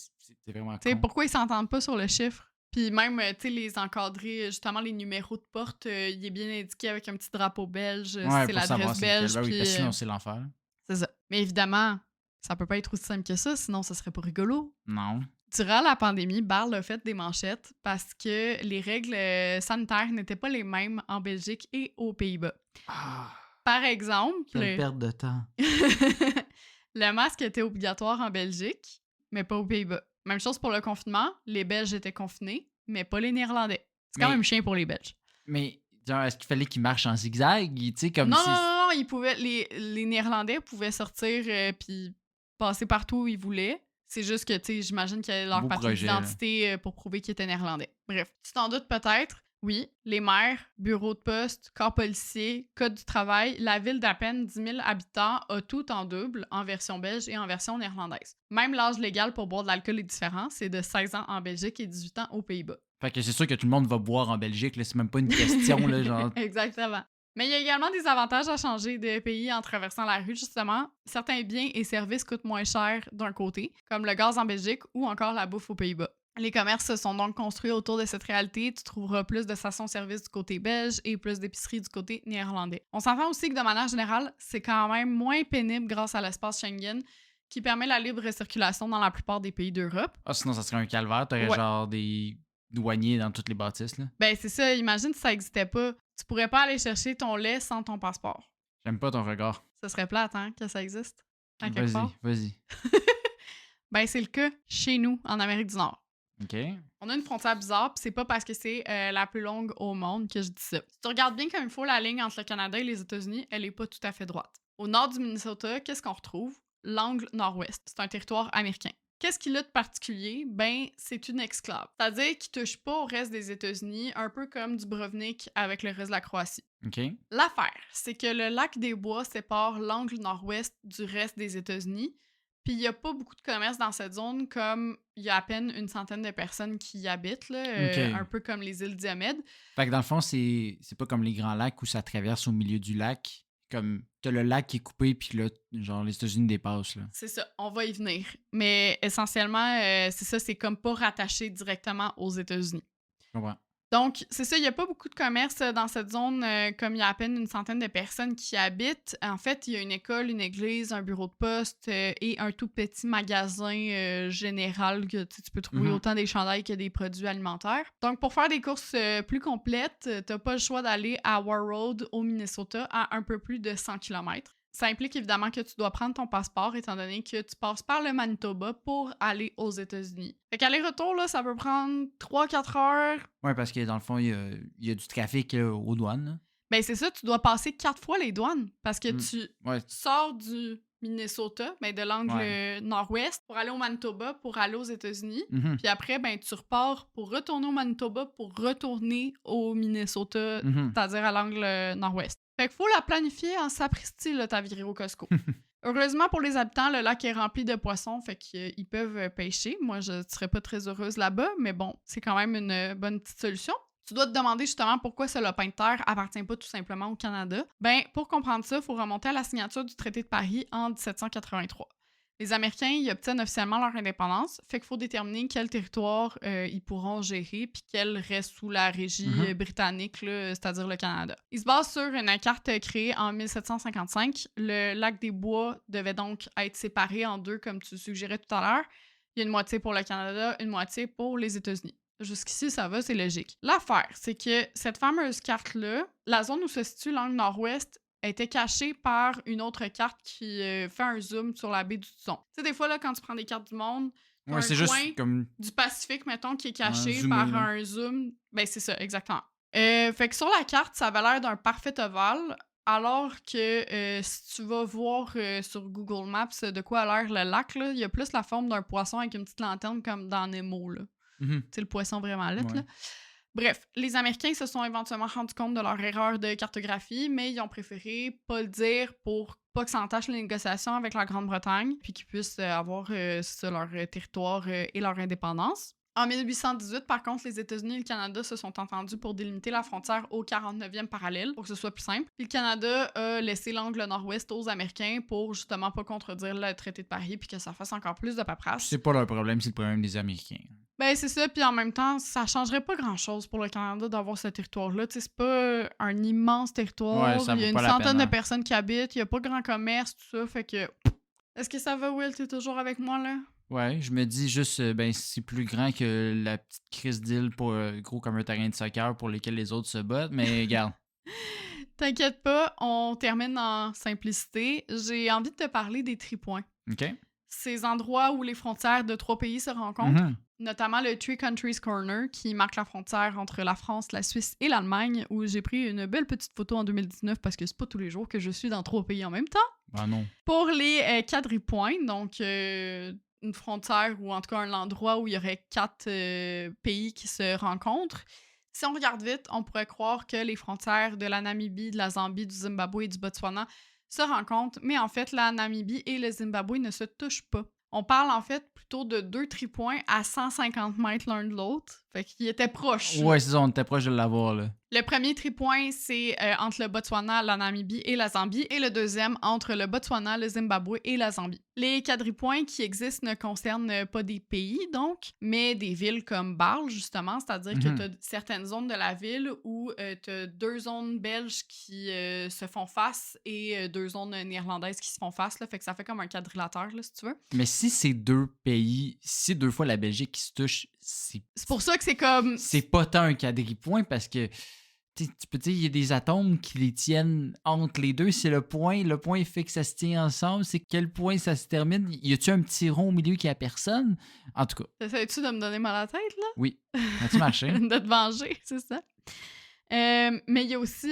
vraiment T'sais, con. pourquoi ils s'entendent pas sur le chiffre? Puis même, tu sais, les encadrés, justement, les numéros de porte, il est bien indiqué avec un petit drapeau belge, Ouais, c'est pour savoir l'adresse c'est lequel. belge, Ben oui, puis parce que sinon, c'est l'enfer. c'est ça. Mais évidemment, ça peut pas être aussi simple que ça, sinon ça serait pas rigolo. Non. Durant la pandémie, Bâle a fait des manchettes parce que les règles sanitaires n'étaient pas les mêmes en Belgique et aux Pays-Bas. Ah, Par exemple, quelle perte de temps. le masque était obligatoire en Belgique, mais pas aux Pays-Bas. Même chose pour le confinement, les Belges étaient confinés, mais pas les Néerlandais. C'est quand Mais- même chien pour les Belges. Mais, genre, est-ce qu'il fallait qu'ils marchent en zigzag? Tu sais, comme Non, si... non, non, non, ils pouvaient, les Néerlandais pouvaient sortir puis passer partout où ils voulaient. C'est juste que, tu sais, j'imagine qu'ils avaient leur Beau papier projet, là. d'identité pour prouver qu'ils étaient néerlandais. Bref, tu t'en doutes peut-être. Oui, les maires, bureaux de poste, corps policier, code du travail, la ville d'à peine 10 000 habitants a tout en double en version belge et en version néerlandaise. Même l'âge légal pour boire de l'alcool est différent, c'est de 16 ans en Belgique et 18 ans aux Pays-Bas. Fait que c'est sûr que tout le monde va boire en Belgique, là. C'est même pas une question, là, genre... Exactement. Mais il y a également des avantages à changer de pays en traversant la rue, justement. Certains biens et services coûtent moins cher d'un côté, comme le gaz en Belgique ou encore la bouffe aux Pays-Bas. Les commerces se sont donc construits autour de cette réalité. Tu trouveras plus de stations-service du côté belge et plus d'épiceries du côté néerlandais. On s'entend aussi que de manière générale, c'est quand même moins pénible grâce à l'espace Schengen qui permet la libre circulation dans la plupart des pays d'Europe. Ah, sinon, ça serait un calvaire. T'aurais Ouais. genre des douaniers dans toutes les bâtisses, là. Ben c'est ça, imagine si ça n'existait pas. Tu pourrais pas aller chercher ton lait sans ton passeport. J'aime pas ton regard. Ça serait plate, hein, que ça existe. À quelque Vas-y, part. vas-y. Ben c'est le cas chez nous, en Amérique du Nord. OK. On a une frontière bizarre, puis c'est pas parce que c'est la plus longue au monde que je dis ça. Si tu regardes bien comme il faut la ligne entre le Canada et les États-Unis, elle est pas tout à fait droite. Au nord du Minnesota, qu'est-ce qu'on retrouve? L'angle nord-ouest. C'est un territoire américain. Qu'est-ce qu'il a de particulier? Ben, c'est une exclave. C'est-à-dire qu'il touche pas au reste des États-Unis, un peu comme Dubrovnik avec le reste de la Croatie. OK. L'affaire, c'est que le lac des Bois sépare l'angle nord-ouest du reste des États-Unis, puis il n'y a pas beaucoup de commerce dans cette zone, comme il y a à peine une centaine de personnes qui y habitent, là, OK. un peu comme les îles Diomède. Fait que dans le fond, c'est pas comme les grands lacs où ça traverse au milieu du lac. Comme t'as le lac qui est coupé, puis là, genre, les États-Unis dépassent, là. C'est ça, on va y venir. Mais essentiellement, c'est ça, c'est comme pas rattaché directement aux États-Unis. Je comprends. Donc, c'est ça, il n'y a pas beaucoup de commerce dans cette zone, comme il y a à peine une centaine de personnes qui y habitent. En fait, il y a une école, une église, un bureau de poste et un tout petit magasin général que tu peux trouver Mhm. autant des chandails que des produits alimentaires. Donc, pour faire des courses plus complètes, tu n'as pas le choix d'aller à Warroad au Minnesota à un peu plus de 100 km. Ça implique évidemment que tu dois prendre ton passeport étant donné que tu passes par le Manitoba pour aller aux États-Unis. Fait qu'aller-retour, là, ça peut prendre 3-4 heures. Ouais, parce que dans le fond, il y a du trafic aux douanes, là. Ben c'est ça, tu dois passer 4 fois les douanes parce que tu Ouais. sors du Minnesota, ben de l'angle nord-ouest, pour aller au Manitoba, pour aller aux États-Unis. Mhm. Puis après, ben tu repars pour retourner au Manitoba, pour retourner au Minnesota, Mhm. c'est-à-dire à l'angle nord-ouest. Fait qu'il faut la planifier en sapristi, là, ta virée au Costco. Heureusement pour les habitants, le lac est rempli de poissons, fait qu'ils peuvent pêcher. Moi, je ne serais pas très heureuse là-bas, mais bon, c'est quand même une bonne petite solution. Tu dois te demander justement pourquoi ce lopin de terre appartient pas tout simplement au Canada. Ben, pour comprendre ça, il faut remonter à la signature du traité de Paris en 1783. Les Américains y obtiennent officiellement leur indépendance, fait qu'il faut déterminer quel territoire ils pourront gérer puis quel reste sous la régie britannique, là, c'est-à-dire le Canada. Ils se basent sur une carte créée en 1755. Le lac des Bois devait donc être séparé en deux, comme tu suggérais tout à l'heure. Il y a une moitié pour le Canada, une moitié pour les États-Unis. Jusqu'ici, ça va, c'est logique. L'affaire, c'est que cette fameuse carte-là, la zone où se situe l'angle nord-ouest, était cachée par une autre carte qui fait un zoom sur la baie du Hudson. Tu sais, des fois, là, quand tu prends des cartes du monde, t'as Ouais, c'est un coin juste comme. du Pacifique, mettons, qui est caché zoomé, par là. un zoom. Ben, c'est ça, exactement. Fait que sur la carte, ça avait l'air d'un parfait ovale, alors que si tu vas voir sur Google Maps de quoi a l'air le lac, là, il y a plus la forme d'un poisson avec une petite lanterne comme dans Nemo, là. Mhm. Tu sais, le poisson vraiment lettre, Ouais. là. Bref, les Américains se sont éventuellement rendus compte de leur erreur de cartographie, mais ils ont préféré pas le dire pour pas que ça entache les négociations avec la Grande-Bretagne, puis qu'ils puissent avoir leur territoire et leur indépendance. En 1818, par contre, les États-Unis et le Canada se sont entendus pour délimiter la frontière au 49e parallèle, pour que ce soit plus simple. Puis le Canada a laissé l'angle nord-ouest aux Américains pour justement pas contredire le traité de Paris, puis que ça fasse encore plus de paperasse. C'est pas leur problème, c'est le problème des Américains. Ben, c'est ça, puis en même temps, ça changerait pas grand-chose pour le Canada d'avoir ce territoire-là. Tu sais, c'est pas un immense territoire. Ouais, ça Il y a vaut une pas la centaine peine, de hein. personnes qui habitent, il y a pas grand commerce, tout ça, fait que... Est-ce que ça va, Will? T'es toujours avec moi, là? Ouais, je me dis juste, ben, c'est plus grand que la petite crise d'île pour gros comme un terrain de soccer pour lesquels les autres se battent, mais regarde. T'inquiète pas, on termine en simplicité. J'ai envie de te parler des tripoints. OK? Ces endroits où les frontières de 3 pays se rencontrent, Mhm. notamment le Three Countries Corner qui marque la frontière entre la France, la Suisse et l'Allemagne, où j'ai pris une belle petite photo en 2019 parce que c'est pas tous les jours que je suis dans 3 pays en même temps. Ah non. Pour les quadripoints, donc une frontière ou en tout cas un endroit où il y aurait 4 pays qui se rencontrent. Si on regarde vite, on pourrait croire que les frontières de la Namibie, de la Zambie, du Zimbabwe et du Botswana se rencontrent, mais en fait, la Namibie et le Zimbabwe ne se touchent pas. On parle en fait plutôt de 2 tripoints à 150 mètres l'un de l'autre. Fait qu'ils étaient proches. Là. Ouais, c'est ça, on était proche de l'avoir, là. Le premier tripoint, c'est entre le Botswana, la Namibie et la Zambie, et le deuxième entre le Botswana, le Zimbabwe et la Zambie. Les quadripoints qui existent ne concernent pas des pays, donc, mais des villes comme Bâle, justement, c'est-à-dire que tu as certaines zones de la ville où tu as 2 zones belges qui se font face et 2 zones néerlandaises qui se font face, là, fait que ça fait comme un quadrilatère, là, si tu veux. Mais si c'est 2 pays, si 2 fois la Belgique qui se touche, C'est pour ça que c'est comme... c'est pas tant un quadripoint parce que tu peux dire, il y a des atomes qui les tiennent entre les deux. C'est le point fait que ça se tient ensemble. C'est quel point ça se termine. Y a-tu un petit rond au milieu qui a personne? En tout cas, T'essayes-tu de me donner mal à la tête, là? oui. As-tu marché? De te venger, c'est ça. Mais il y a aussi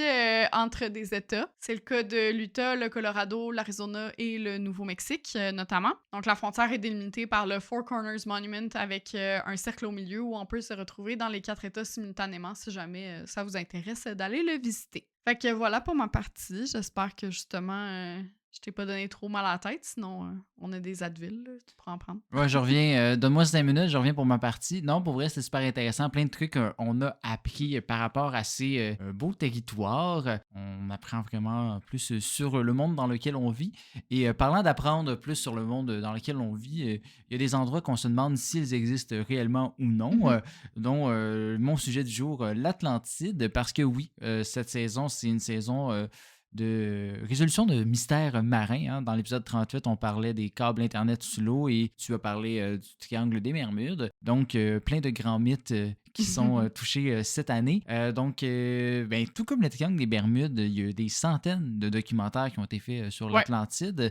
entre des États. C'est le cas de l'Utah, le Colorado, l'Arizona et le Nouveau-Mexique, notamment. Donc, la frontière est délimitée par le Four Corners Monument avec un cercle au milieu où on peut se retrouver dans les 4 États simultanément si jamais ça vous intéresse d'aller le visiter. Fait que voilà pour ma partie. J'espère que justement... je t'ai pas donné trop mal à la tête, sinon on a des Advil, là, tu pourras en prendre. Ouais, je reviens. Donne-moi 5 minutes, je reviens pour ma partie. Non, pour vrai, c'est super intéressant. Plein de trucs qu'on a appris par rapport à ces beaux territoires. On apprend vraiment plus sur le monde dans lequel on vit. Et parlant d'apprendre plus sur le monde dans lequel on vit, il y a des endroits qu'on se demande s'ils existent réellement ou non, dont mon sujet du jour, l'Atlantide. Parce que oui, cette saison, c'est une saison... de résolution de mystères marins. Hein. Dans l'épisode 38, on parlait des câbles Internet sous l'eau et tu as parlé du triangle des Bermudes. Donc, plein de grands mythes qui sont touchés cette année. Ben, tout comme le triangle des Bermudes, il y a des centaines de documentaires qui ont été faits sur l'Atlantide.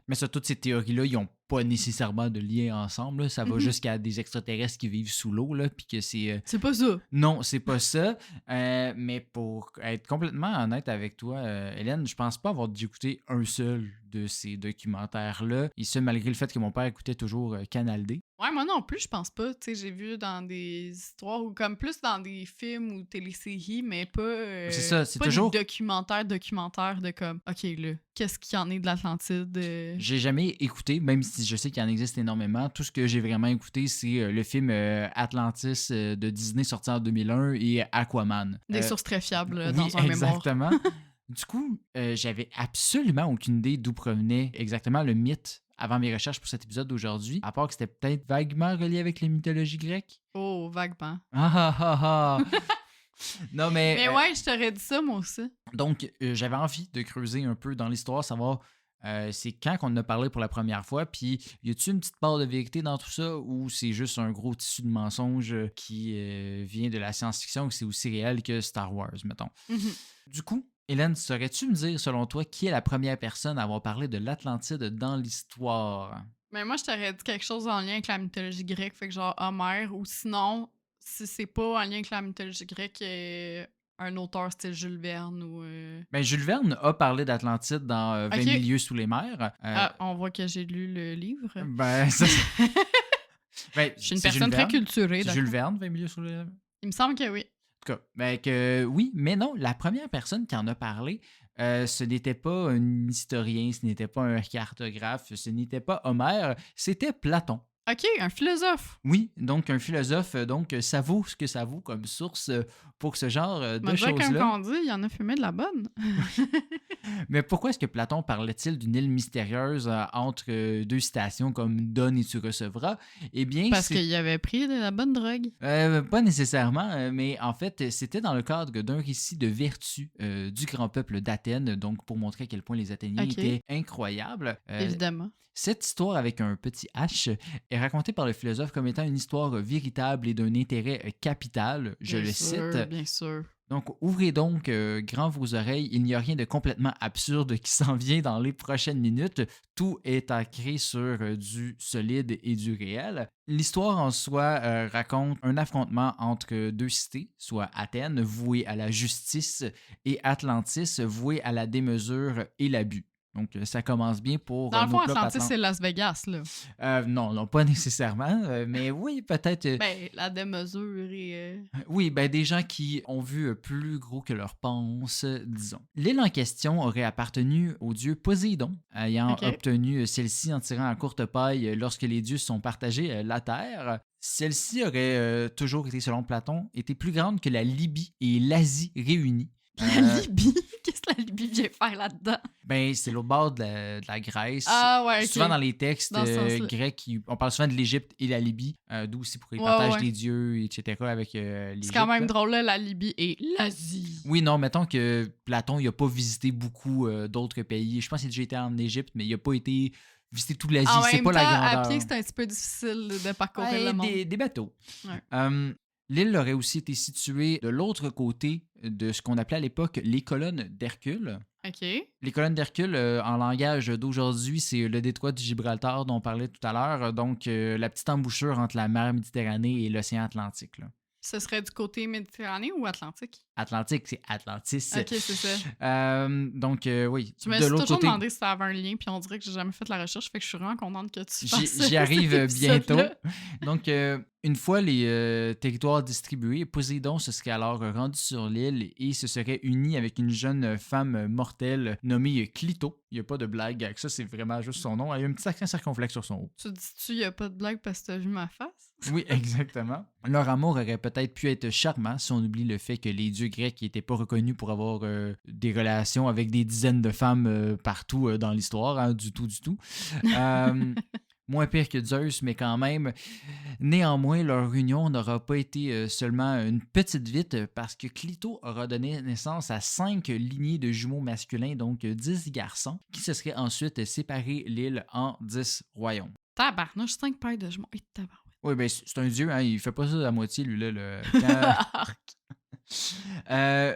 Mais ça, toutes ces théories-là, ils n'ont pas nécessairement de lien ensemble. Là. Ça va jusqu'à des extraterrestres qui vivent sous l'eau, là, puis que c'est... C'est pas ça. Non, c'est pas ça. Mais pour être complètement honnête avec toi, Hélène, je pense pas avoir dû écouter un seul de ces documentaires-là. Et ce, malgré le fait que mon père écoutait toujours Canal D. Ouais, moi non plus, je pense pas. Tu sais, j'ai vu dans des histoires ou comme plus dans des films ou téléséries, mais pas. C'est ça, c'est pas toujours. des documentaires de comme, OK, là, qu'est-ce qu'il y en est de l'Atlantide? J'ai jamais écouté, même si je sais qu'il en existe énormément. Tout ce que j'ai vraiment écouté, c'est le film Atlantis de Disney sorti en 2001 et Aquaman. Des sources très fiables Oui, dans un mémoire. exactement. Du coup, j'avais absolument aucune idée d'où provenait exactement le mythe avant mes recherches pour cet épisode d'aujourd'hui, à part que c'était peut-être vaguement relié avec la mythologie grecque. Oh, vaguement. Ah ah ah ah! Non, mais... Mais ouais, je t'aurais dit ça, moi aussi. Donc, j'avais envie de creuser un peu dans l'histoire, savoir c'est quand qu'on en a parlé pour la première fois, puis y a-t-il une petite part de vérité dans tout ça, ou c'est juste un gros tissu de mensonges qui vient de la science-fiction, ou c'est aussi réel que Star Wars, mettons. Du coup, Hélène, saurais-tu me dire, selon toi, qui est la première personne à avoir parlé de l'Atlantide dans l'histoire? Mais moi, je t'aurais dit quelque chose en lien avec la mythologie grecque, fait que genre Homère, ou sinon, si c'est pas en lien avec la mythologie grecque, un auteur style Jules Verne ou... Ben, Jules Verne a parlé d'Atlantide dans 20 000 lieues sous les mers. on voit que j'ai lu le livre. Ben, ça... ben, je suis une personne très culturée. C'est Jules Verne, 20 000 lieues sous les mers? Il me semble que oui. En tout cas, ben que oui, mais non, la première personne qui en a parlé, ce n'était pas un historien, ce n'était pas un cartographe, ce n'était pas Homère, c'était Platon. OK, un philosophe. Oui, donc un philosophe, donc ça vaut ce que ça vaut comme source pour ce genre de Mais dire, comme choses-là. on dit, il y en a fumé de la bonne. Mais pourquoi est-ce que Platon parlait-il d'une île mystérieuse entre deux citations comme Donne et tu recevras? Eh bien, Parce qu'il avait pris de la bonne drogue. Pas nécessairement, mais en fait, c'était dans le cadre d'un récit de vertu du grand peuple d'Athènes, donc pour montrer à quel point les Athéniens Ok. étaient incroyables. Évidemment. Cette histoire avec un petit H est racontée par le philosophe comme étant une histoire véritable et d'un intérêt capital, je Bien le sûr, cite. bien sûr. Donc, ouvrez donc grand vos oreilles. Il n'y a rien de complètement absurde qui s'en vient dans les prochaines minutes. Tout est ancré sur du solide et du réel. L'histoire en soi raconte un affrontement entre deux cités, soit Athènes, vouée à la justice, et Atlantis, vouée à la démesure et l'abus. Donc, ça commence bien pour Dans le fond, nos plats Atlantis, patentes. c'est Las Vegas, là. Non, pas nécessairement, mais oui, peut-être. Ben, la démesure et... Oui, ben des gens qui ont vu plus gros que leur panse, disons. L'île en question aurait appartenu au dieu Poséidon, ayant Ok. obtenu celle-ci en tirant à courte paille lorsque les dieux se sont partagés la terre. Celle-ci aurait toujours été, selon Platon, été plus grande que la Libye et l'Asie réunies. La Libye? Qu'est-ce que la Libye vient faire là-dedans? Ben, c'est l'autre bord de la Grèce. Ah ouais, ok. Souvent dans les textes Dans ce sens-là. grecs, on parle souvent de l'Égypte et la Libye, d'où aussi pour les Ouais, partages ouais. des dieux, etc. avec l'Égypte. C'est quand même là. drôle, là, la Libye et l'Asie. Oui, non, mettons que Platon, il n'a pas visité beaucoup d'autres pays. Je pense qu'il a déjà été en Égypte, mais il n'a pas été visiter toute l'Asie. En C'est même pas temps, la à grandeur. pied, c'est un petit peu difficile de parcourir Ouais, le monde. des bateaux. Ouais. L'île aurait aussi été située de l'autre côté de ce qu'on appelait à l'époque les colonnes d'Hercule. OK. Les colonnes d'Hercule, en langage d'aujourd'hui, c'est le détroit du Gibraltar dont on parlait tout à l'heure, donc la petite embouchure entre la mer Méditerranée et l'océan Atlantique. Là. Ce serait du côté méditerranéen ou atlantique? Atlantique, c'est Atlantis. OK, c'est ça. Donc, oui. Je me de suis l'autre toujours côté, demandé si ça avait un lien, puis on dirait que j'ai jamais fait la recherche, fait que je suis vraiment contente que tu fasses j'y arrive cet bientôt. épisode-là. Donc, une fois les territoires distribués, Poséidon se serait alors rendu sur l'île et se serait uni avec une jeune femme mortelle nommée Clito. Il n'y a pas de blague avec ça, c'est vraiment juste son nom. Elle a un petit accent circonflexe sur son haut. Tu dis-tu, il n'y a pas de blague parce que t'as vu ma face? Oui, exactement. Leur amour aurait peut-être pu être charmant si on oublie le fait que les dieux grecs n'étaient pas reconnus pour avoir des relations avec des dizaines de femmes partout dans l'histoire, hein, du tout. Moins pire que Zeus, mais quand même. Néanmoins, leur union n'aura pas été seulement une petite vite parce que Clito aura donné naissance à 5 lignées de jumeaux masculins, donc 10 garçons, qui se seraient ensuite séparé l'île en 10 royaumes. Tabarnouche, 5 paires de jumeaux. Et tabarouette. Oui, ben c'est un dieu, hein, il fait pas ça à moitié, lui, là.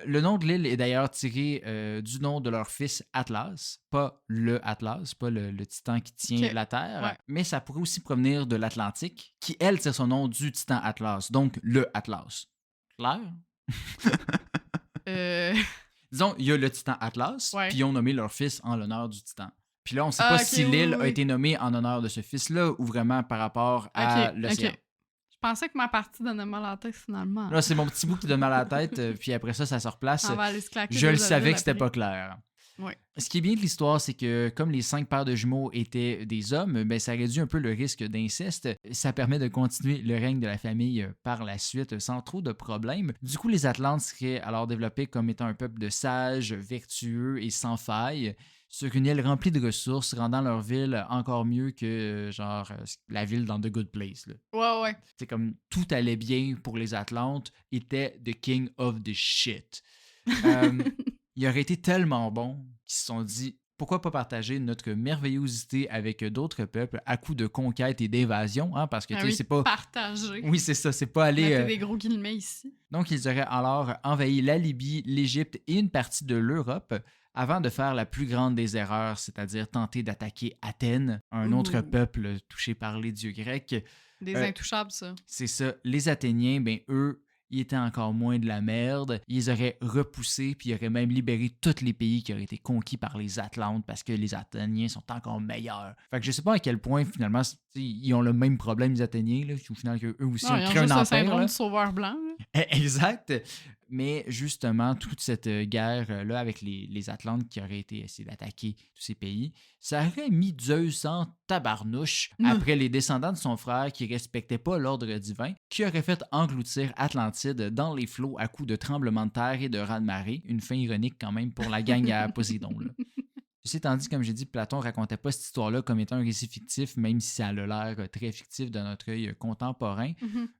Le nom de l'île est d'ailleurs tiré du nom de leur fils Atlas, pas le Atlas, pas le titan qui tient Ok. la Terre, Ouais. mais ça pourrait aussi provenir de l'Atlantique, qui, elle, tire son nom du titan Atlas, donc le Atlas. Clair? Disons, il y a le titan Atlas, Ouais. puis ils ont nommé leur fils en l'honneur du titan. Puis là, on sait Ah, pas ok, si oui, l'île oui, a oui. été nommée en honneur de ce fils-là ou vraiment par rapport à Ok, l'océan. ok. Je pensais que ma partie donnait mal à la tête finalement. Là, c'est mon petit bout qui donne mal à la tête, puis après ça se replace. On va aller se claquer Je deux le savais avril que c'était après. pas clair. Ouais. Ce qui est bien de l'histoire, c'est que comme les 5 paires de jumeaux étaient des hommes, ben, ça réduit un peu le risque d'inceste. Ça permet de continuer le règne de la famille par la suite sans trop de problèmes. Du coup, les Atlantes seraient alors développés comme étant un peuple de sages, vertueux et sans faille, sur une île remplie de ressources, rendant leur ville encore mieux que la ville dans The Good Place. Là. Ouais. C'est comme tout allait bien pour les Atlantes, étaient the king of the shit. Il aurait été tellement bon qu'ils se sont dit pourquoi pas partager notre merveillosité avec d'autres peuples à coup de conquête et d'invasion, hein, parce que Ah tu sais, oui, c'est pas. partagé. Oui, c'est ça, c'est pas aller. Mettez des gros guillemets ici. Donc, ils auraient alors envahi la Libye, l'Égypte et une partie de l'Europe avant de faire la plus grande des erreurs, c'est-à-dire tenter d'attaquer Athènes, un autre Ouh. peuple touché par les dieux grecs. Des intouchables, ça. C'est ça. Les Athéniens, ben eux, ils étaient encore moins de la merde. Ils auraient repoussé, puis ils auraient même libéré tous les pays qui auraient été conquis par les Atlantes parce que les Athéniens sont encore meilleurs. Fait que je sais pas à quel point, finalement, ils ont le même problème, les Athéniens, là, au final, qu'eux aussi Non, ont ils ont créé juste un le empire. syndrome Là. du sauveur blanc. là. Exact. Mais justement, toute cette guerre-là avec les Atlantes qui auraient essayé d'attaquer tous ces pays, ça aurait mis Zeus en tabarnouche après les descendants de son frère qui respectaient pas l'ordre divin, qui auraient fait engloutir Atlantide dans les flots à coups de tremblements de terre et de raz-de-marée. Une fin ironique quand même pour la gang à Poséidon, là. Ceci étant dit, comme j'ai dit, Platon racontait pas cette histoire-là comme étant un récit fictif, même si ça a l'air très fictif de notre œil contemporain.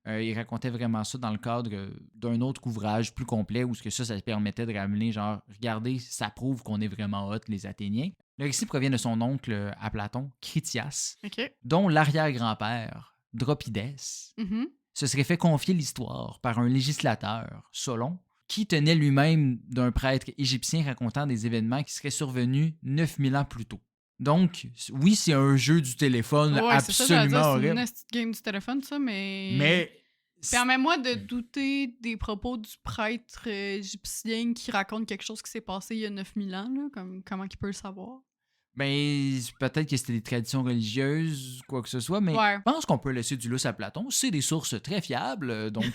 Il racontait vraiment ça dans le cadre d'un autre ouvrage plus complet où ça permettait de ramener, genre, regardez, ça prouve qu'on est vraiment hot, les Athéniens. Le récit provient de son oncle à Platon, Critias, dont l'arrière-grand-père, Dropides, se serait fait confier l'histoire par un législateur, Solon, qui tenait lui-même d'un prêtre égyptien racontant des événements qui seraient survenus 9000 ans plus tôt. Donc, oui, c'est un jeu du téléphone absolument horrible. C'est une petite game du téléphone, ça, mais permets-moi de douter des propos du prêtre égyptien qui raconte quelque chose qui s'est passé il y a 9000 ans, là, comment il peut le savoir? Ben, peut-être que c'était des traditions religieuses, quoi que ce soit, mais je pense qu'on peut laisser du lousse à Platon. C'est des sources très fiables, donc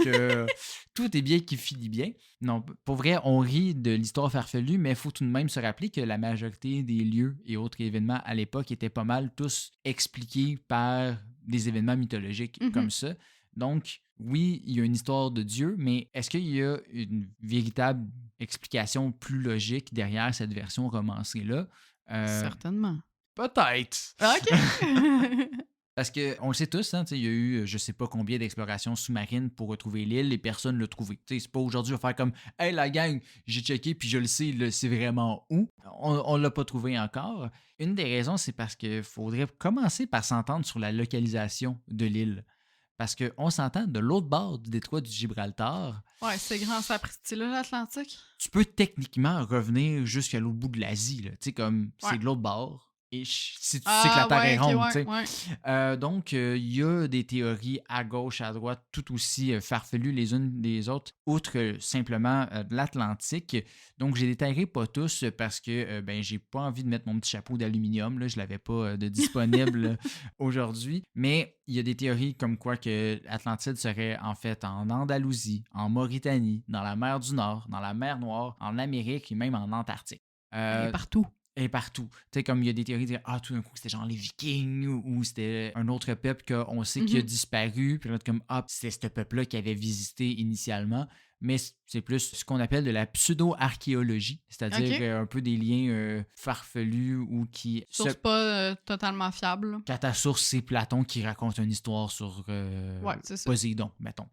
tout est bien qui finit bien. Non, pour vrai, on rit de l'histoire farfelue, mais il faut tout de même se rappeler que la majorité des lieux et autres événements à l'époque étaient pas mal tous expliqués par des événements mythologiques comme ça. Donc, oui, il y a une histoire de Dieu, mais est-ce qu'il y a une véritable explication plus logique derrière cette version romancée-là? Certainement. Peut-être. OK. Parce qu'on le sait tous, hein, il y a eu je sais pas combien d'explorations sous-marines pour retrouver l'île et personne ne l'a trouvé. C'est pas aujourd'hui on va faire comme « Hey la gang, j'ai checké puis je le sais, c'est vraiment où? » On l'a pas trouvé encore. Une des raisons, c'est parce qu'il faudrait commencer par s'entendre sur la localisation de l'île. Parce qu'on s'entend de l'autre bord du détroit du Gibraltar. Ouais, c'est grand, ça là, l'Atlantique. Tu peux techniquement revenir jusqu'à l'autre bout de l'Asie, là. Tu sais, comme c'est de l'autre bord. Et si tu sais que la Terre est ronde, tu sais. Donc, il y a des théories à gauche, à droite, tout aussi farfelues les unes des autres, outre simplement de l'Atlantique. Donc, j'ai détaillé pas tous parce que j'ai pas envie de mettre mon petit chapeau d'aluminium. Là, je l'avais pas de disponible aujourd'hui. Mais il y a des théories comme quoi que l'Atlantide serait en fait en Andalousie, en Mauritanie, dans la mer du Nord, dans la mer Noire, en Amérique et même en Antarctique. Et partout. Et partout. Tu sais, comme il y a des théories de tout d'un coup, c'était genre les Vikings ou c'était un autre peuple qu'on sait qui a disparu. Puis là, comme, c'est ce peuple-là qui avait visité initialement. Mais c'est plus ce qu'on appelle de la pseudo-archéologie, c'est-à-dire un peu des liens farfelus ou qui... Source pas totalement fiable. Quand ta source, c'est Platon qui raconte une histoire sur Poséidon, mettons.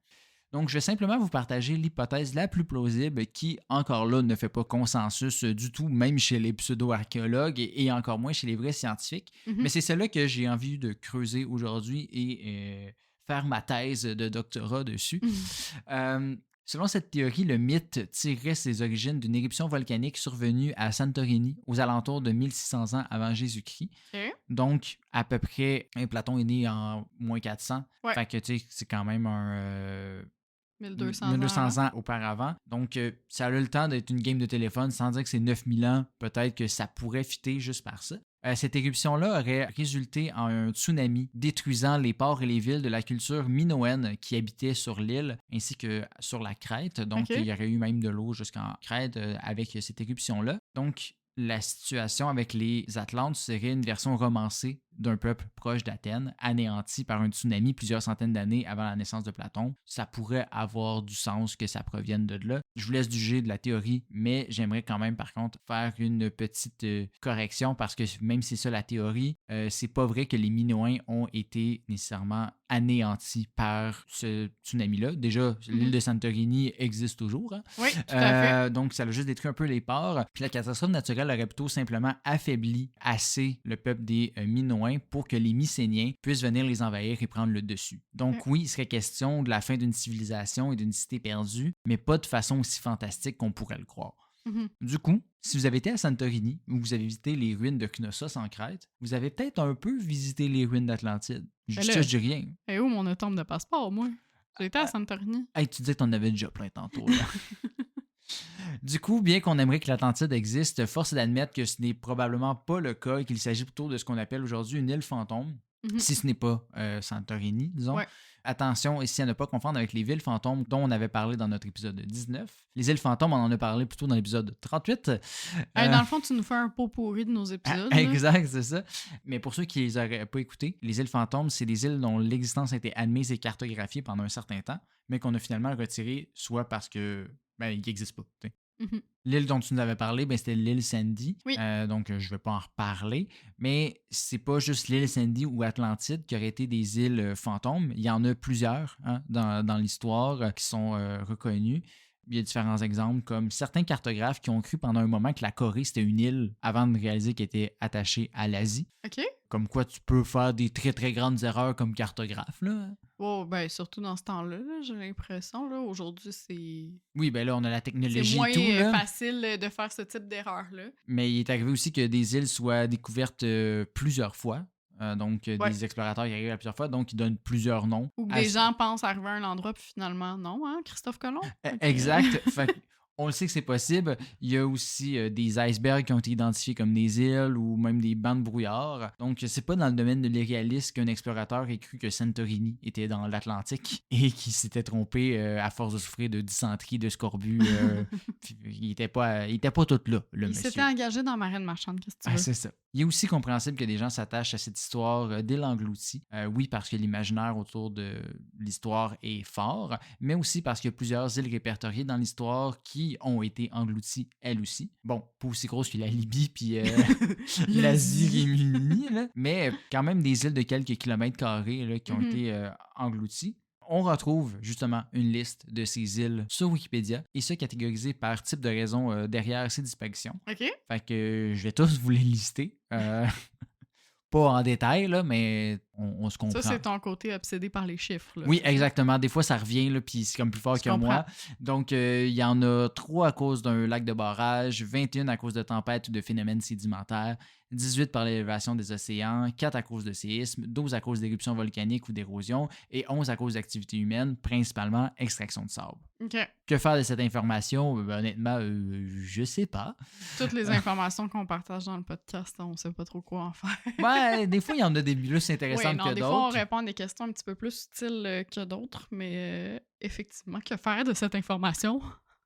Donc, je vais simplement vous partager l'hypothèse la plus plausible qui, encore là, ne fait pas consensus du tout, même chez les pseudo-archéologues et encore moins chez les vrais scientifiques. Mais c'est celle-là que j'ai envie de creuser aujourd'hui et faire ma thèse de doctorat dessus. Selon cette théorie, le mythe tirerait ses origines d'une éruption volcanique survenue à Santorini aux alentours de 1600 ans avant Jésus-Christ. Donc, à peu près, Platon est né en moins 400. Fait que, tu sais, c'est quand même un... 1200 ans auparavant. Donc, ça a eu le temps d'être une game de téléphone sans dire que c'est 9000 ans. Peut-être que ça pourrait fitter juste par ça. Cette éruption-là aurait résulté en un tsunami détruisant les ports et les villes de la culture minoenne qui habitait sur l'île ainsi que sur la Crète. Donc, il y aurait eu même de l'eau jusqu'en Crète avec cette éruption-là. Donc, la situation avec les Atlantes serait une version romancée d'un peuple proche d'Athènes, anéanti par un tsunami plusieurs centaines d'années avant la naissance de Platon. Ça pourrait avoir du sens que ça provienne de là. Je vous laisse juger de la théorie, mais j'aimerais quand même, par contre, faire une petite correction parce que même si c'est ça la théorie, c'est pas vrai que les Minoens ont été nécessairement anéantis par ce tsunami-là. Déjà, l'île de Santorini existe toujours. Hein? Oui, tout à fait. Donc, ça a juste détruit un peu les ports. Puis la catastrophe naturelle aurait plutôt simplement affaibli assez le peuple des Minoens pour que les Mycéniens puissent venir les envahir et prendre le dessus. Donc oui, il serait question de la fin d'une civilisation et d'une cité perdue, mais pas de façon aussi fantastique qu'on pourrait le croire. Du coup, si vous avez été à Santorini ou vous avez visité les ruines de Knossos en Crète, vous avez peut-être un peu visité les ruines d'Atlantide. Je dis rien. Et où mon tombe de passeport, moi? J'ai été à Santorini. Hey, tu disais que t'en avais déjà plein tantôt. Là. Du coup, bien qu'on aimerait que l'Atlantide existe, force est d'admettre que ce n'est probablement pas le cas et qu'il s'agit plutôt de ce qu'on appelle aujourd'hui une île fantôme. si ce n'est pas Santorini, disons. Ouais. Attention ici à ne pas confondre avec les villes fantômes dont on avait parlé dans notre épisode 19. Les îles fantômes, on en a parlé plutôt dans l'épisode 38. Dans le fond, tu nous fais un pot pourri de nos épisodes. là. Exact, c'est ça. Mais pour ceux qui les auraient pas écoutés, les îles fantômes, c'est des îles dont l'existence a été admise et cartographiée pendant un certain temps, mais qu'on a finalement retiré soit parce que ils n'existent pas. T'sais. Mhm. L'île dont tu nous avais parlé, c'était l'île Sandy. Oui. Donc, je ne vais pas en reparler. Mais c'est pas juste l'île Sandy ou Atlantide qui auraient été des îles fantômes. Il y en a plusieurs dans l'histoire qui sont reconnues. Il y a différents exemples, comme certains cartographes qui ont cru pendant un moment que la Corée, c'était une île avant de réaliser qu'elle était attachée à l'Asie. OK. Comme quoi, tu peux faire des très, très grandes erreurs comme cartographe, là. Oh, surtout dans ce temps-là, là, j'ai l'impression. Là, aujourd'hui, c'est Oui, ben là, on a la technologie moins et tout, là. facile de faire ce type d'erreur-là. Mais il est arrivé aussi que des îles soient découvertes plusieurs fois. Ouais. Des explorateurs qui arrivent à plusieurs fois, donc ils donnent plusieurs noms. Ou que des gens pensent arriver à un endroit, puis finalement, non, hein, Christophe Colomb? Ok. Exact. Fait que on le sait que c'est possible. Il y a aussi des icebergs qui ont été identifiés comme des îles ou même des bancs de brouillard. Donc, c'est pas dans le domaine de l'irréaliste qu'un explorateur ait cru que Santorini était dans l'Atlantique et qu'il s'était trompé à force de souffrir de dysenterie, de scorbut. Il était pas tout là, le Il monsieur. s'était engagé dans Marine Marchande, qu'est-ce que tu veux? C'est ça. Il est aussi compréhensible que des gens s'attachent à cette histoire d'île engloutie. Oui, parce que l'imaginaire autour de l'histoire est fort, mais aussi parce qu'il y a plusieurs îles répertoriées dans l'histoire qui ont été englouties elles aussi. Bon, pas aussi grosses que la Libye puis l'Asie réunie, là, mais quand même des îles de quelques kilomètres carrés là, qui ont été englouties. On retrouve justement une liste de ces îles sur Wikipédia et ça catégorisé par type de raison derrière ces disparitions. OK. Fait que je vais tous vous les lister. Pas en détail, là, mais on se comprend. Ça, c'est ton côté obsédé par les chiffres. Là. Oui, exactement. Des fois, ça revient, là, puis c'est comme plus fort Je que comprends. moi. Donc, il y en a 3 à cause d'un lac de barrage, 21 à cause de tempêtes ou de phénomènes sédimentaires, 18 par l'élévation des océans, 4 à cause de séismes, 12 à cause d'éruptions volcaniques ou d'érosion et 11 à cause d'activités humaines, principalement extraction de sable. OK. Que faire de cette information? Honnêtement, je sais pas. Toutes les informations qu'on partage dans le podcast, on sait pas trop quoi en faire. Ouais, des fois, il y en a des plus Oui, intéressantes non, que des fois, on d'autres. répond à des questions un petit peu plus subtiles que d'autres, mais effectivement, que faire de cette information?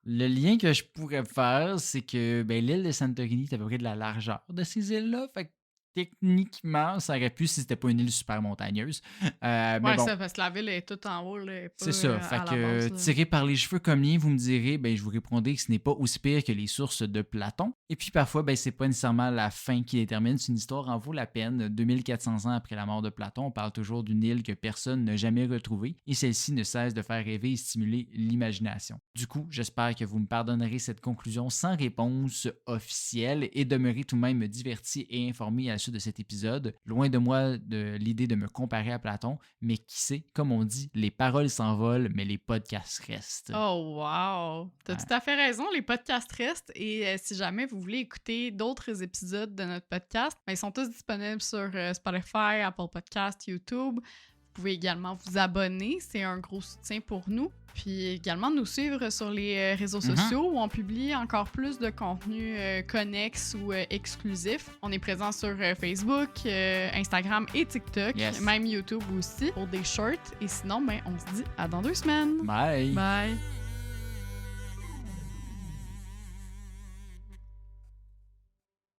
Le lien que je pourrais faire, c'est que l'île de Santorini est à peu près de la largeur de ces îles-là. Fait que techniquement, ça aurait pu si c'était pas une île super montagneuse. Mais Ouais, bon, ça, parce que la ville est toute en haut, là, elle est pas, c'est ça. à Fait la que base, là. tiré par les cheveux comme lien, vous me direz, je vous répondrai que ce n'est pas aussi pire que les sources de Platon. Et puis parfois, c'est pas nécessairement la fin qui détermine si une histoire en vaut la peine. 2400 ans après la mort de Platon, on parle toujours d'une île que personne n'a jamais retrouvée et celle-ci ne cesse de faire rêver et stimuler l'imagination. Du coup, j'espère que vous me pardonnerez cette conclusion sans réponse officielle et demeurez tout de même diverti et informé à la suite de cet épisode. Loin de moi de l'idée de me comparer à Platon, mais qui sait, comme on dit, les paroles s'envolent, mais les podcasts restent. Oh, wow! T'as tout à fait raison, les podcasts restent. Et si jamais vous voulez écouter d'autres épisodes de notre podcast, ils sont tous disponibles sur Spotify, Apple Podcasts, YouTube. Vous pouvez également vous abonner, c'est un gros soutien pour nous. Puis également nous suivre sur les réseaux sociaux où on publie encore plus de contenu connexe ou exclusif. On est présent sur Facebook, Instagram et TikTok, Yes. même YouTube aussi pour des shorts. Et sinon, on se dit à dans 2 semaines. Bye! Bye!